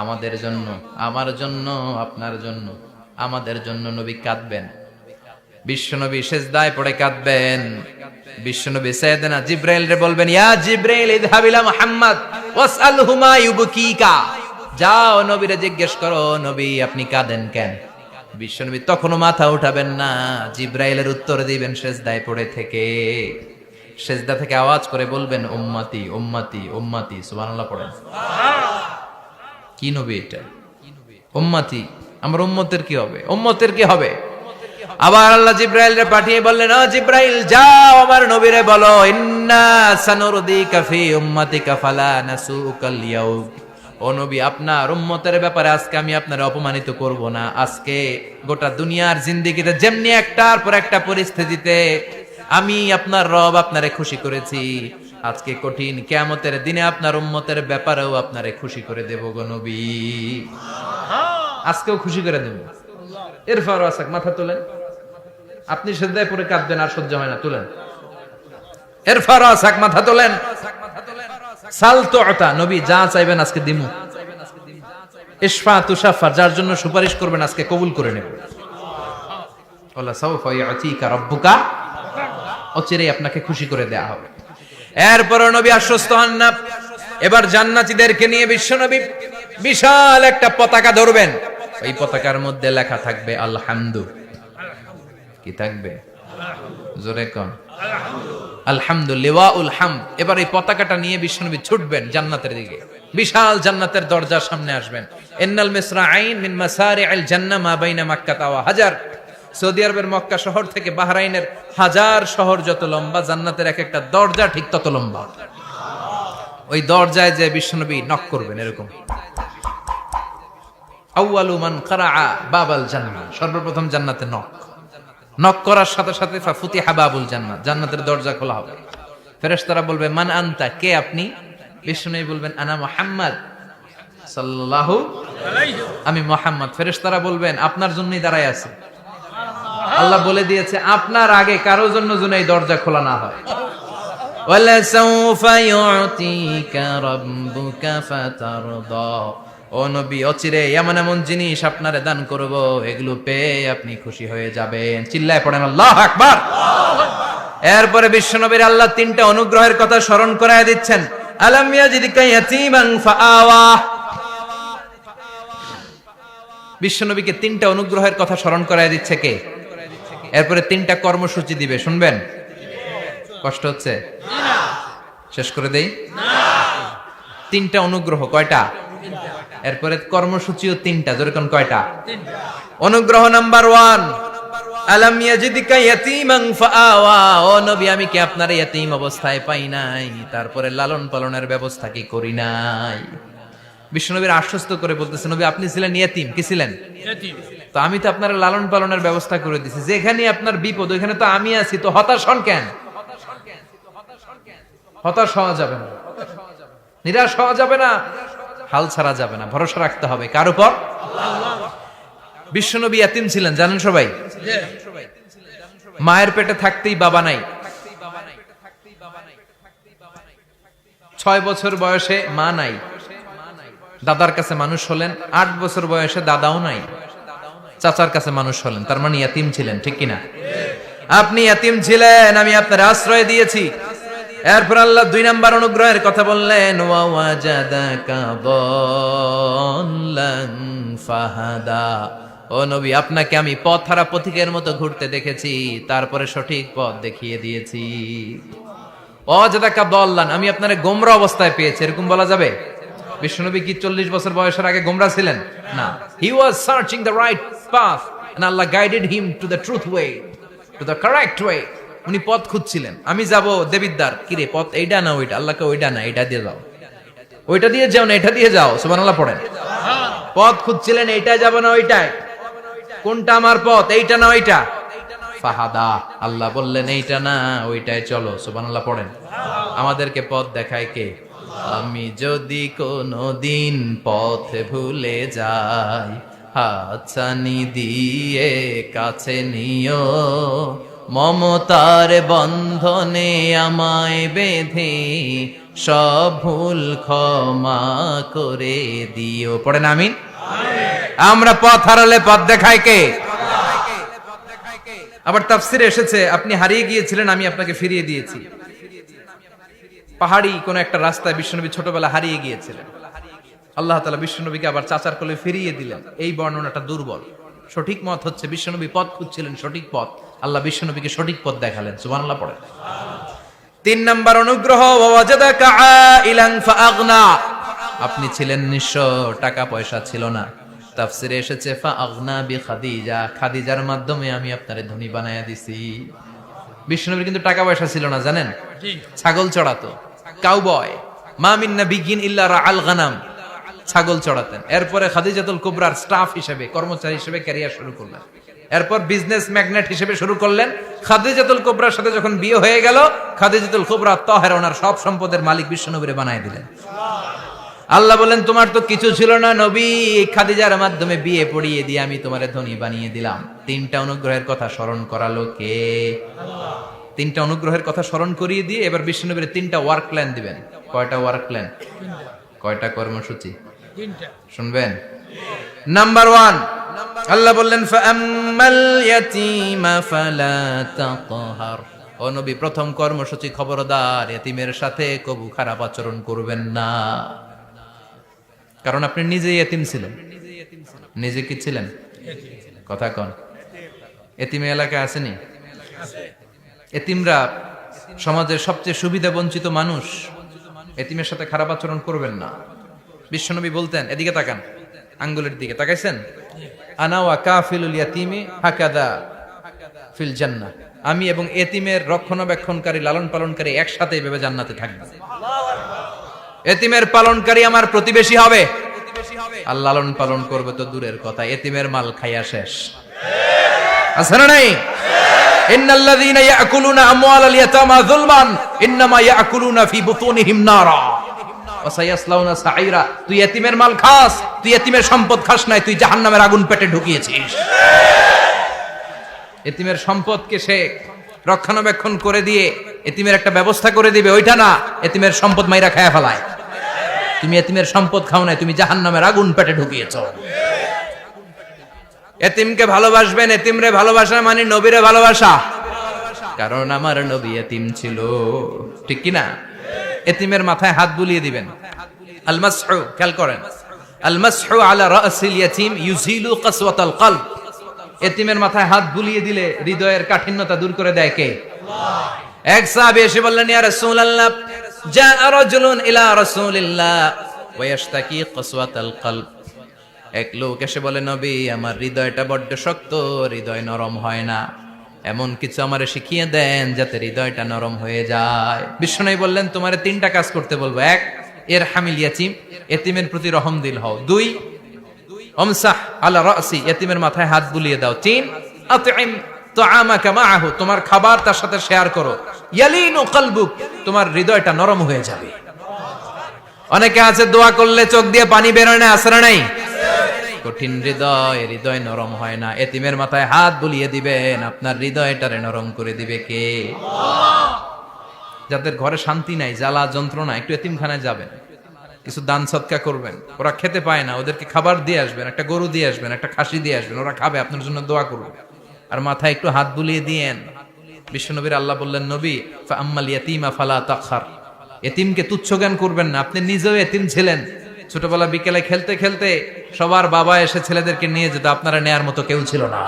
[SPEAKER 1] আমাদের জন্য, আমার জন্য, আপনার জন্য, আমাদের জন্য নবী কাঁদবেন। বিশ্বনবী সেজদায় পড়ে কাঁদবেন। বিশ্বনবী সাইয়েদনা জিবরাইল রে বলবেন, ইয়া জিবরাইল ইযহাব ইলা মুহাম্মদ ওয়াসআলহু মা ইউবকিকা, যাও নবীরে জিজ্ঞেস করো, নবী আপনি কাঁদেন কেন? বিশ্বনবী তখনও মাথা উঠাবেন না, জিবরাইলের উত্তর দিবেন সেজদায় পড়ে থেকে। সেজদা থেকে আওয়াজ করে বলবেন, উম্মতি উম্মতি উম্মতি। সুবহানাল্লাহ পড়েন। কি নবী এটা? উম্মতি, আমার উম্মতের কি হবে? উম্মতের কি হবে? আবার আল্লাহ জিবরাইলরে পাঠিয়ে বললেন, ও জিবরাইল যাও আমার নবীরে বলো, ইন্না সানুরদিকা ফি উম্মতিকা ফালা নাসুকাল ইয়াউম। ও নবী, আপনার উম্মতের ব্যাপারে আজকে আমি আপনারে অপমানিত করব না। আজকে গোটা দুনিয়ার জিন্দেগিতে যেমনি একটার পর একটা পরিস্থিতিতে আমি আপনার রব আপনারে খুশি করেছি, আজকে কঠিন কিয়ামতের দিনে আপনার উম্মতের ব্যাপারেও আপনারে খুশি করে দেব গো নবী। আজকেও খুশি করে দেব। এরপর আসাক, মাথা তোলেন। আপনি সেজদায় পড়ে কাঁদবেন, আর সহ্য হয় না, তুলেন। এরপর আসাক, মাথা তোলেন। সাল তুতা, নবী যা চাইবেন আজকে দিমু। ইশফা তুশাফা, যার জন্য সুপারিশ করবেন আজকে কবুল করে নেব। ওয়ালা সাউফা ইয়াতিকা রাব্বুকা, অচিরেই আপনাকে খুশি করে দেয়া হবে। এরপর নবী আশ্বস্ত হন না। এবার জান্নাতীদেরকে নিয়ে বিশ্বনবী বিশাল একটা পতাকা ধরবেন। ওই পতাকার মধ্যে লেখা থাকবে আলহামদু। কি থাকবে? জোরে কোন? আলহামদুলিল্লাহ উল হামদ। এবার এই পতাকাটা নিয়ে বিশ্বনবী ছুটবেন জান্নাতের দিকে। বিশাল জান্নাতের দরজার সামনে আসবেন। ইন্নাল মিসরাঈন মিন মাসারি'আল জান্নাহ মা বাইনা মাক্কাহ ওয়া হাজার। সৌদি আরবের মক্কা শহর থেকে বাহরাইনের হাজার শহর যত লম্বা, জান্নাতের এক একটা দরজা ঠিক তত লম্বা। ওই দরজায় যে বিশ্বনবী নক করবেন এরকম, আউয়ালু মান কারাআ বাবাল জান্নাহ, সর্বপ্রথম জান্নাতে নক করার সাথে সাথে ফাফুতিহা বাবুল জান্নাত, জান্নাতের দরজা খোলা হবে। ফেরেশতারা বলবে মান আনতা, কে আপনি? বিশ্বনবী বলবেন আনা মুহাম্মদ সাল্লাল্লাহু আলাইহি, আমি মুহাম্মদ। ফেরেশতারা বলবেন আপনার জন্যই দাঁড়ায় আছি। আল্লাহ বলে দিয়েছে আপনার আগে কারো জন্য যেন এই দরজা খোলা না হয়। ওয়ালা সাউফা ইউতিকা রাব্বুকা ফাতারদা, ও নবী অচিরে এমন এমন জিনিস আপনারে দান করব, এগুলো পেয়ে আপনি খুশি হয়ে যাবেন। চিল্লায় পড়েন আল্লাহু আকবার। এরপরে বিশ্বনবীর আল্লাহ তিনটা অনুগ্রহের কথা স্মরণ করায় দিচ্ছেন। আলাম ইয়াজিদকা ইয়াতীমান ফাআওয়া, বিশ্বনবীকে তিনটা অনুগ্রহের কথা স্মরণ করায় দিচ্ছে কে? এরপরে তিনটা কর্মসূচি দিবে, শুনবেন? কষ্ট হচ্ছে? শেষ করে দেই? তিনটা অনুগ্রহ, কয়টা? এরপরে কর্মসূচিও তিনটা, যেরকম কয়টা? অনুগ্রহ নাম্বার 1, আলাম ইয়াজিদকা ইয়াতীমান ফাআওয়া, ও নবী আমি কি আপনার ইয়াতীম অবস্থায় পাই নাই, তারপরে লালন পালনের ব্যবস্থা কি করি নাই? বিশ্বনবীর আশ্বস্ত করে বলতেছে নবী আপনি ছিলেন ইয়াতীম, কি ছিলেন? ইয়াতীম। তো আমি তো আপনার লালন পালনের ব্যবস্থা করে দিয়েছি, যেখানে আপনার বিপদ ওইখানে তো আমি আছি, তো হতাশ হন কেন? হতাশ হওয়া যাবে না, নিরাশ হওয়া যাবে না, হাল ছাড়া যাবে না, ভরসা রাখতে হবে কার উপর? আল্লাহ। বিশ্বনবী ইয়াতীম ছিলেন জানেন সবাই। মায়ের পেটে থাকতেই বাবা নাই, 6 বছর বয়সে মা নাই, দাদার কাছে মানুষ হলেন, 8 বছর বয়সে দাদাও নাই, চাচার কাছে মানুষ হলেন, তার মানে ইয়াতীম ছিলেন, ঠিক কিনা? আপনি ইয়াতীম ছিলেন, আমি আপনার আশ্রয় দিয়েছি। এরপর আল্লাহ 2 নাম্বার অনুগ্রহের কথা বললেন, ওয়া ওয়াজাদাকা দাল্লান ফাহাদা, ও নবী আপনাকে আমি পথহারা পথিকের মতো ঘুরতে দেখেছি, তারপরে সঠিক পথ দেখিয়ে দিয়েছি। ওয়াজাদাকা দাল্লান, আমি আপনারে গোমরা অবস্থায় পেয়েছি, এরকম বলা যাবে? বিশ্বনবী কি 40 বছর বয়সের আগে গোমরা ছিলেন? না, he was searching the right path and Allah guided him to the truth way, to the correct way. উনি পথ খুঁজছিলেন, আমি যাব দেবিদ্দার, কি রে পথ এইটা না ওইটা? আল্লাহকে ওইটা না এটা দিয়ে যাও, ওইটা দিয়ে যাও না এটা দিয়ে যাও, সুবহানাল্লাহ পড়েন। পথ খুঁজছিলেন, এইটা যাব না ওইটাই, কোনটা আমার পথ, এইটা না ওইটা? ফাহাদা, আল্লাহ বললেন এইটা না ওইটাই চলো, সুবহানাল্লাহ পড়েন। আমাদেরকে পথ দেখায় কে? আমি যদি কোনদিন পথ ভুলে যাই, হাতছানি দিয়ে কাছে নিও, মমতার বন্ধনে আমায় বেঁধে সব ভুল ক্ষমা করে দিও। পড়েন আমিন। আমরা পথ হারালে পথ দেখায় কে? আবার তাফসিরে এসেছে আপনি হারিয়ে গিয়েছিলেন, আমি আপনাকে ফিরিয়ে দিয়েছি। পাহাড়ি কোন একটা রাস্তায় বিশ্বনবী ছোটবেলা হারিয়ে গিয়েছিলেন, আল্লাহ তাআলা বিশ্বনবীকে আবার চাচার কোলে ফিরিয়ে দিলেন। এই বর্ণনাটা দুর্বল, সঠিক মত হচ্ছে বিশ্বনবী পথ খুঁজছিলেন, সঠিক পথ, আল্লাহ বিশ্বনবীকে সঠিক পথ দেখালেন, সুবহানাল্লাহ পড়েন। 3 নাম্বার অনুগ্রহ, ওয়াজাদাকা আইলান ফাআগনা, আপনি ছিলেন নিঃস্ব, টাকা পয়সা ছিল না। তাফসিরে এসেছে ফাআগনা বিখাদিজা, খাদিজার মাধ্যমে আমি আপনারে ধনী বানায়া দিছি। বিশ্বনবীর কিন্তু টাকা পয়সা ছিল না জানেন, ছাগল চড়াতো, কাউবয়, মা মিন নাবিয়্যিন ইল্লা রাআল গানাম, ছাগল চড়াতেন। এরপরে খাদিজাতুল কুবরার স্টাফ হিসেবে, কর্মচারী হিসেবে ক্যারিয়ার শুরু করলেন। এরপর বিজনেস ম্যাগনেট হিসেবে শুরু করলেন। খাদিজাতুল কুবরার সাথে যখন বিয়ে হয়ে গেল, খাদিজাতুল কুবরা তাহেরা ওনার সব সম্পদের মালিক বিশ্বনবীরে বানায় দিলেন। আল্লাহ বলেন তোমার তো কিছু ছিল না নবী, খাদিজার মাধ্যমে বিয়ে পড়িয়ে দিয়ে আমি তোমারে ধনী বানিয়ে দিলাম। 3টা অনুগ্রহের কথা স্মরণ করালো কে? আল্লাহ। 3টা অনুগ্রহের কথা স্মরণ করিয়ে দিয়ে এবার বিশ্বনবীর 3টা ওয়ার্ক প্ল্যান দিবেন। কয়টা ওয়ার্ক প্ল্যান? কয়টা কর্মসূচি? 3টা। শুনবেন? নাম্বার 1, আল্লাহ বললেন ফাআম্মাল ইয়াতীমা ফালা তাকহার, ও নবী প্রথম কর্মসূচি খবরদার এতিমের সাথে কবু খারাপ আচরণ করবেন না, কারণ আপনি নিজেই এতিম ছিলেন। নিজে কি ছিলেন? কথা কন। এতিমে এলাকায় আসেনি? এতিমরা সমাজের সবচেয়ে সুবিধা বঞ্চিত মানুষ, এতিমের সাথে খারাপ আচরণ করবেন না। বিশ্বনবী বলতেন, এদিকে তাকান, আঙ্গুলের দিকে তাকাইছেন, আনা ওয়া কাফিলুল ইয়াতীমি হাকাদা ফিল জান্নাহ, আমি এবং এতিমের রক্ষণাবেক্ষণকারী লালন পালনকারী একসাথে এভাবে জান্নাতে থাকবে। এতিমের পালনকারী আমার প্রতিবেশী হবে, আর লালন পালন করবে তো দূরের কথা, এতিমের মাল খাইয়া শেষ। আছে না নাই? ইন্নাল্লাযীনা ইয়াকুলুনা আমওয়ালাল ইয়াতামা যুলমান ইন্নামা ইয়াকুলুনা ফি বুতুনিহিম নারা ওয়া সায়াসলাউনা সাঈরা। তুই এতিমের মাল খাস, তুই এতিমের সম্পদ খাস নাই, তুই জাহান্নামের আগুন পেটে ঢুকিয়েছিস। এতিমের সম্পদকে সে রক্ষণাবেক্ষণ করে দিয়ে এতিমের একটা ব্যবস্থা করে দিবে, ওইটা না, এতিমের সম্পদ মাইরা খায়া ফেলায়। তুমি এতিমের সম্পদ খাও নাই, তুমি জাহান্নামের আগুন পেটে ঢুকিয়েছো। এতিমকে ভালোবাসবেন, এতিমরে ভালোবাসা মানে নবীরে ভালোবাসা, কারণ আমার নবী এতিম ছিল, ঠিক কি না? এতিমের মাথায় হাত বুলিয়ে দিবেন। আল মাসহু, খেয়াল করেন, আল মাসহু আলা রাসিল ইয়াতিম ইউজিলু কাসওয়াতাল কলব। এতিমের মাথায় হাত বুলিয়ে দিলে হৃদয়ের কাঠিন্যতা দূর করে দেয় কে? আল্লাহ। এক সাহাবী এসে বললেন, ইয়া রাসূলুল্লাহ, জাআ রাজুলুন ইলা রাসূলিল্লাহ ওয়া ইয়াশতাকি কাসওয়াতাল কলব। এক লোক এসে বলে, নবী, আমার হৃদয়টা বড্ড শক্ত, হৃদয় নরম হয় না, এমন কিছু আমারে শিখিয়ে দেন যাতে হৃদয়টা নরম হয়ে যায়। বিশ্বনবী বললেন, তোমারে তিনটা কাজ করতে বলবো। এক, ইরহামিল ইয়াতীম, এতিমের প্রতি রহমদিল হও। দুই, আমসাহ আলা রাসি, এতিমের মাথায় হাত বুলিয়ে দাও। তিন, আতইম তাআমাকা মাআহু, তোমার খাবার তার সাথে শেয়ার করো। ইয়ালিনু কলবুক, তোমার হৃদয়টা নরম হয়ে যাবে। অনেকে আছে দোয়া করলে চোখ দিয়ে পানি বের হয় না, আছে না নাই? কঠিন হৃদয়, হৃদয় নরম হয় না, এতিমের মাথায় হাত বুলিয়ে দিবেন, আপনার হৃদয়টারে নরম করে দিবে কে? আল্লাহ। যাদের ঘরে শান্তি নাই, জ্বালা যন্ত্রণা, একটু এতিমখানায় যাবেন, কিছু দান সদকা করবেন। ওরা খেতে পায় না, ওদেরকে খাবার দিয়ে আসবেন, একটা গরু দিয়ে আসবেন, একটা খাসি দিয়ে আসবেন, ওরা খাবে, আপনার জন্য দোয়া করবে, আর মাথায় একটু হাত বুলিয়ে দিয়েন। বিশ্বনবীর আল্লাহ বললেন, নবী, ফাআম্মাল ইয়াতীমা ফালা তাখহার, এতিমকে তুচ্ছ জ্ঞান করবেন না। আপনি নিজেও এতিম ছিলেন, ছোটবেলা বিকেলে খেলতে খেলতে সবার বাবা এসে ছেলেদেরকে নিয়ে যেত, আপনারা নেয়ার মতো কেউ ছিল না।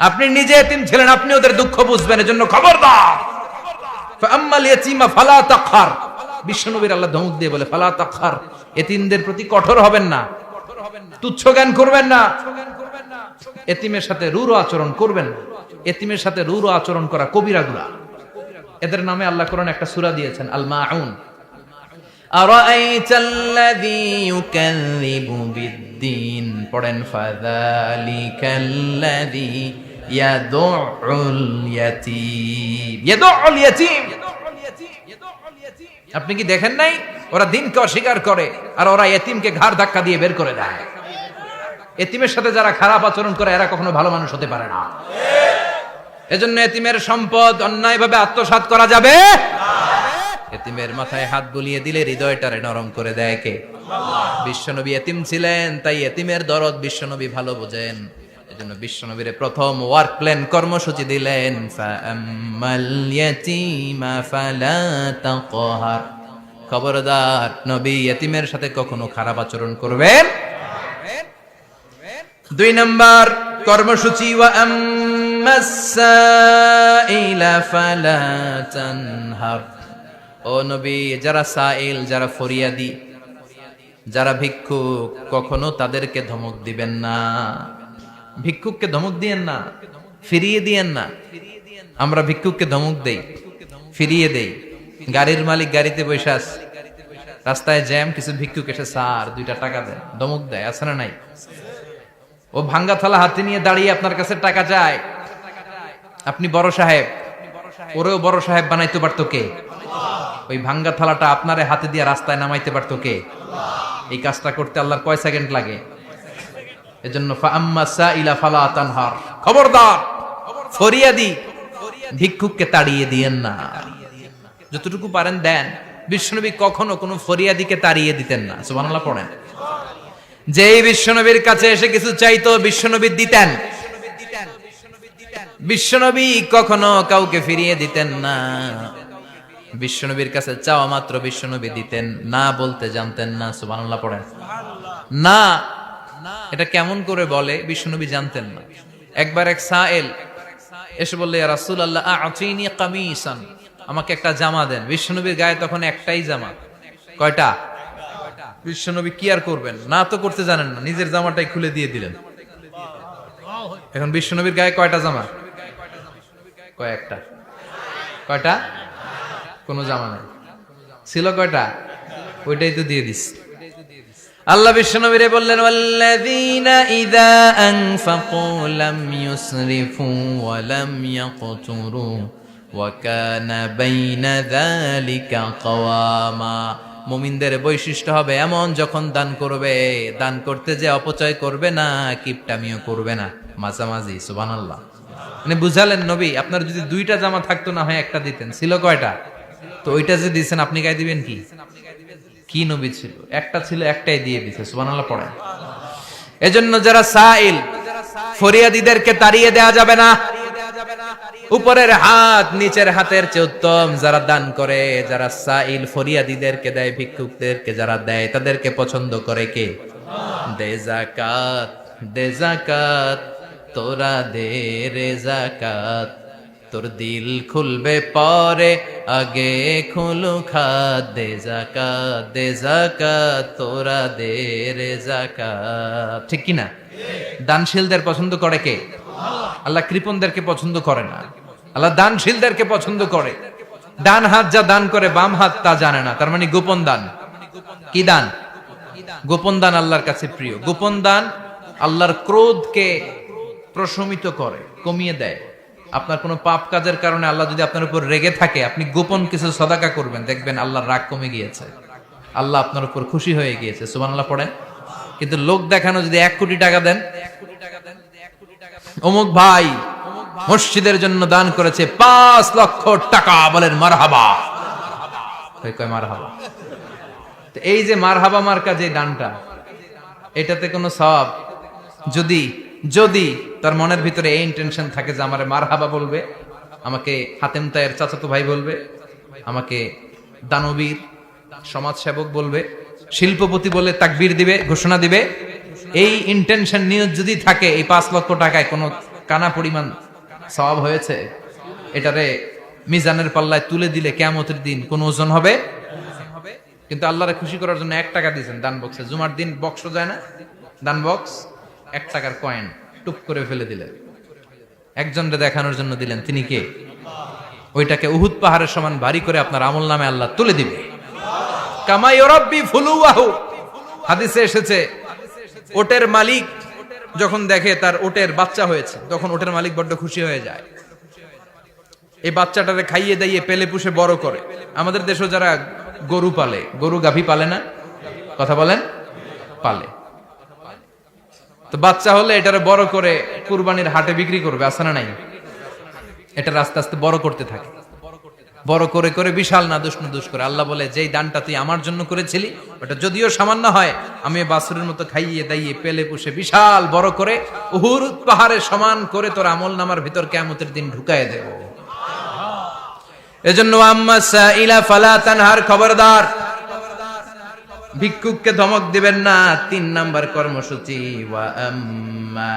[SPEAKER 1] আপনি নিজে এতিম ছিলেন, আপনি ওদের দুঃখ বুঝবেন, এজন্য খবরদার। ফাআম্মাল ইয়াতীমা ফালা তাখহার, বিশ্বনবীর আল্লাহ ধমক দিয়ে বলে, ফালা তাখহার, এতিমদের প্রতি কঠোর হবেন না, তুচ্ছ জ্ঞান করবেন না, এতিমের সাথে রূঢ় আচরণ করবেন না। এতিমের সাথে রূঢ় আচরণ করা কবিরা গুনাহ। এদের নামে আল্লাহ কোরআনে একটা সূরা দিয়েছেন, আল মাউন। আরাআইতাল্লাযী ইউকাযযিবু বিদ্দীন, পড়েন, ফাযালিকাল্লাযী ইয়াদুউল ইয়াতীম। ইয়াদুউল ইয়াতীম, আপনি কি দেখেন নাই? ওরা দিনকে অস্বীকার করে, আর ওরা এতিমকে ঘাড় ধাক্কা দিয়ে বের করে দেয়। এতিমের সাথে যারা খারাপ আচরণ করে, এরা কখনো ভালো মানুষ হতে পারে না। এজন্য এতিমের সম্পদ অন্যায়ভাবে আত্মসাৎ করা যাবে না। এতিমের মাথায় হাত বুলিয়ে দিলে হৃদয়টারে নরম করে দেয় কে? আল্লাহ। বিশ্বনবী এতিম ছিলেন, তাই এতিমের দরদ বিশ্বনবী ভালো বোঝেন। এজন্য বিশ্বনবীর প্রথম ওয়ার্ক প্ল্যান, কর্মসূচি দিলেন, ফাআম্মাল ইয়াতীমা ফালা তাকহার, খবরদার, নবী এতিমের সাথে কখনো খারাপ আচরণ করবেন। দুই নাম্বার কর্মসূচি, ওয়া আম্মাস সাইলা ফালা তানহার, ও নবী, যারা সাইল, যারা ফরিয়াদি, যারা ভিক্ষুক, কখনো তাদেরকে ধমক দিবেন না। ভিক্ষুককে ধমক দিয়েন না, ফিরিয়ে দিয়েন না। আমরা ভিক্ষুককে ধমক দেই, ফিরিয়ে দেই। গাড়ির মালিক গাড়িতে বসে আছে, রাস্তায় জ্যাম, কিছু ভিক্ষুক এসে, স্যার 2টা টাকা দেন, ধমক দেয়, আছে না নাই? ও ভাঙ্গা থালা হাতে নিয়ে দাঁড়িয়ে আপনার কাছে টাকা চায়। আপনি বড় সাহেব, ওরেও বড় সাহেব বানাইতে পারতো কে? ওই ভাঙ্গা থালাটা আপনারে হাতে দিয়ে রাস্তায় নামাইতে পারতো কে? এই কাজটা করতে আল্লাহর কয় সেকেন্ড লাগে? এজন্য ফাআম্মা সাইলা ফালা তানহার, খবরদার, ফরিয়াদি ভিক্ষুককে তাড়িয়ে দিয়েন না। যতটুকু পারেন দেন। বিশ্বনবী কখনো কোনো ফরিয়াদিকে তাড়িয়ে দিতেন না। সুবহানাল্লাহ পড়েন। যেই বিশ্বনবীর কাছে এসে কিছু চাইতো, বিশ্বনবী দিতেন। বিশ্বনবী কখনো কাউকে ফিরিয়ে দিতেন না। বিশ্বনবীর কাছে চাওয়া মাত্র বিশ্বনবী দিতেন, না বলতে জানতেন না। সুবহানাল্লাহ পড়েন। না, এটা কেমন করে বলে বিশ্বনবী জানতেন না। একবার এক সাইল এসে বললে, ইয়া রাসূলুল্লাহ আ'তিনি কামিসান, আমাকে একটা জামা দেন। বিশ্বনবীর গায়ে তখন একটাই জামা। কয়টা? বিশ্বনবী কি আর করবেন, না তো করতে জানেন না, নিজের জামাটাই খুলে দিয়ে দিলেন। এখন বিশ্বনবীর গায়ে কয়টা জামা? কয়েকটা। কয়টা? কোনো জামা নাই। ছিল কয়টা? ওইটাই তো দিয়ে দিস। আল্লাহ বিশ্বনবীরে বললেন, ওয়াল্লাযীনা ইযা আনফাকু লাম ইউসরিফু ওয়া লাম ইয়াকতুরু ওয়া কানা বাইনা যালিকা কাওয়ামা। মুমিনদের বৈশিষ্ট্য হবে এমন, যখন দান করবে, দান করতে যে অপচয় করবে না, কিপটামিও করবে না, মাঝামাঝি। সুবহানাল্লাহ। মানে বুঝালেন নবী, আপনার যদি দুইটা জামা থাকতো না হয় একটা দিতেন। ছিল কয়টা? তো ওইটা যে দিয়েছেন আপনি গায়ে দিবেন কি? কি নবী ছিল? একটা ছিল, একটাই দিয়ে দিছে। সুবহানাল্লাহ পড়েন। এজন্য যারা সাইল, ফরিয়াদীদেরকে তাড়িয়ে দেয়া যাবে না। উপরের হাত নিচের হাতের চেয়ে উত্তম যারা দান করে, যারা সাইল ফরিয়াদীদেরকে দেয়, ভিক্ষুকদেরকে যারা দেয়, তাদেরকে পছন্দ করে কে? দে যাকাত, দে যাকাত, তোরা দে রে যাকাত, তোর দিল খুলবে পরে, আগে খুলু খাত। দে যাকাত, দে যাকাত, তোরা দে রে যাকাত। ঠিক কি না? দানশীলদের পছন্দ করে কে? আল্লাহ কৃপণদেরকে পছন্দ করে না, আল্লাহ দানশীলদেরকে পছন্দ করে। ডান হাত যা দান করে, বাম হাত তা জানে না, তার মানে গোপন দান। কি দান? গোপন দান আল্লাহর কাছে প্রিয়। গোপন দান আল্লাহর ক্রোধকে প্রশমিত করে, কমিয়ে দেয়। আপনার কোনো পাপ কাজের কারণে আল্লাহ যদি আপনার উপর রেগে থাকে, আপনি গোপন কিছু সদাকা করবেন, দেখবেন আল্লাহর রাগ কমে গিয়েছে, আল্লাহ আপনার উপর খুশি হয়ে গিয়েছে। সুবহানাল্লাহ পড়েন। কিন্তু লোক দেখানো যদি 1 কোটি টাকা দেন, অমুক ভাই মসজিদের জন্য দান করেছে 5 লক্ষ টাকা, বলেন মারহাবা। কয় মারহাবা। তো এই যে মারহাবা মার্কা যে দানটা, এটাতে কোনো সওয়াব যদি যদি তার মনের ভিতরে এই ইন্টেনশন থাকে যে আমারে মারহাবা বলবে, আমাকে হাতেম তায়ের চাচাতো ভাই বলবে, আমাকে দানবীর সমাজসেবক বলবে, শিল্পপতি বলে তাকবীর দিবে, ঘোষণা দিবে, এই ইন্টেনশন নিয়ে যদি থাকে, এই 5 লক্ষ টাকায় কোনো কানা পরিমাণ সওয়াব হয়েছে, এটারে মিজানের পাল্লায় তুলে দিলে কিয়ামতের দিন কোন ওজন হবে? কিন্তু আল্লাহরে খুশি করার জন্য 1 টাকা দিয়েছেন দান বক্সে। জুমার দিন বক্স যায় না, দান বক্স, 1 টাকার কয়েন টুপ করে ফেলে দিলেন, একজনকে দেখানোর জন্য দিলেন। তিনি কে? ওইটাকে উহুদ পাহাড়ের সমান ভারী করে আপনার আমল নামে আল্লাহ তুলে দিবে। কামা ইউরাব্বি ফুলুয়াহু, হাদিসে এসেছে, ওটের মালিক যখন দেখে তার ওটের বাচ্চা হয়েছে, তখন ওটের মালিক বড্ড খুশি হয়ে যায়। এই বাচ্চাটারে খাইয়ে দাইয়ে পেলে পুষে বড় করে। আমাদের দেশে যারা গরু পালে, গরু গাভী পালে না, কথা বলেন, পালে, তো বাচ্চা হলে এটারে বড় করে কুরবানির হাটে বিক্রি করবে, আছে না নাই? এটা আস্তে আস্তে বড় করতে থাকে, বড় করে করে বিশাল নাদুস নুদুস করে। আল্লাহ বলে, যেই দানটা তুই আমার জন্য করেছিলি, ওটা যদিও সামান্য হয়, আমি বাছুরের মতো খাইয়ে দাইয়ে পেলে পুষে বিশাল বড় করে উহুদ পাহাড়ের সমান করে তোর আমল নামার ভিতর কিয়ামতের দিন ঢুকায় দেব। এজন্য আম্মা সাইলা ফালা তানহার, খবরদার, ভিক্ষুককে ধমক দিবেন না। 3 নাম্বার কর্মসূচি, ওয়া আম্মা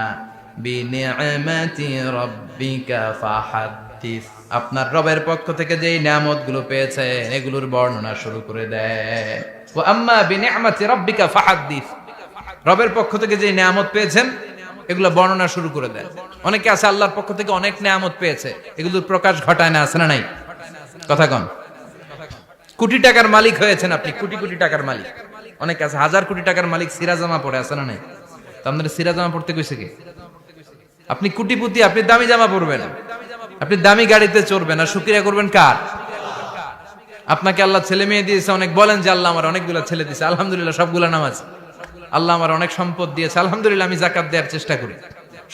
[SPEAKER 1] বিনিআমাতি রাব্বিকা ফাহাদ্দিস, আপনার রবের পক্ষ থেকে যেই নিয়ামতগুলো পেয়েছেন এগুলোর বর্ণনা শুরু করে দেন। ওয়া আম্মা বিনিআমাতি রাব্বিকা ফাহাদ্দিস, রবের পক্ষ থেকে যেই নিয়ামত পেয়েছেন এগুলো বর্ণনা শুরু করে দেন। অনেকে আছে আল্লাহর পক্ষ থেকে অনেক নিয়ামত পেয়েছে, এগুলোর প্রকাশ ঘটায় না, আছে না নাই? কথা কন। কোটি টাকার মালিক হয়েছেন আপনি, কোটি কোটি টাকার মালিক। অনেক আছে 1000 কোটি টাকার মালিক, সিরাজামা পরে, আছে না নাই? তো আপনাদের সিরাজামা পড়তে কইছে কি? আপনি কোটিপতি, আপনি দামি জামা পরবেন, আপনি দামি গাড়িতে চড়বেন, আর শুকরিয়া করবেন কার? আপনাকে আল্লাহ ছেলে মেয়ে দিয়েছে অনেক, বলেন যে আল্লাহ আমার অনেকগুলো ছেলে দিয়েছে, আলহামদুলিল্লাহ, সবগুলা নামাজ। আল্লাহ আমার অনেক সম্পদ দিয়েছে, আলহামদুলিল্লাহ, আমি যাকাত দেওয়ার চেষ্টা করি।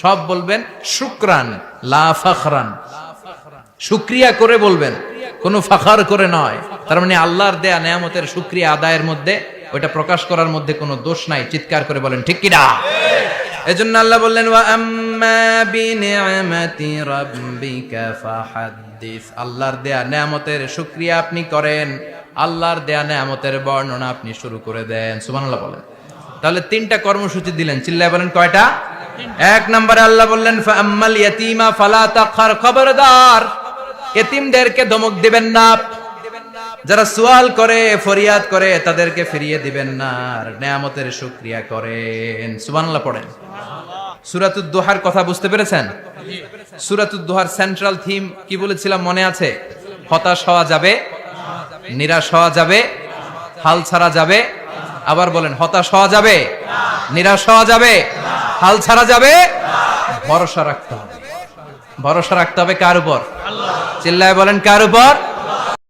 [SPEAKER 1] সব বলবেন শুকরান লা ফাখরান, শুকরিয়া করে বলবেন, কোনো ফাখার করে নয়। তার মানে আল্লাহর দেয়া নিয়ামতের শুকরিয়া আদায়ের মধ্যে, ওটা প্রকাশ করার মধ্যে কোনো দোষ নাই। চিৎকার করে বলেন ঠিক কি না? এজন্য আল্লাহ বললেন, ওয়া আম্মা বিনিআমাতি রাব্বিকা ফাহাদ্দিস, আল্লাহর দেয়া নিয়ামতের শুকরিয়া আপনি করেন, আল্লাহর দেয়া নিয়ামতের বর্ণনা আপনি শুরু করে দেন। সুবহানাল্লাহ বলেন। তাহলে 3টা কর্মসূচি দিলেন, চিল্লায় বলেন কয়টা? 1 নম্বরে আল্লাহ বললেন, ফা আম্মাল ইয়াতীমা ফালা তাকহার, খবরদার, এতিমদেরকে ধমক দিবেন না, যারা সুয়াল করে, ফরিয়াদ করে, তাদেরকে ফিরিয়ে দিবেন না, আর নিয়ামতের শুকরিয়া করেন। সুবহানাল্লাহ পড়েন। সূরাতুদ দোহার কথা বুঝতে পেরেছেন? সূরাতুদ দোহার সেন্ট্রাল থিম কি বলেছিলাম মনে আছে? হতাশ হওয়া যাবে, নিরাশ হওয়া যাবে, হাল ছাড়া যাবে। আবার বলেন, হতাশ হওয়া যাবে, নিরাশ হওয়া যাবে, হাল ছাড়া যাবে, ভরসা রাখতে হবে। ভরসা রাখতে হবে কার উপর? চিল্লায় বলেন, কার উপর?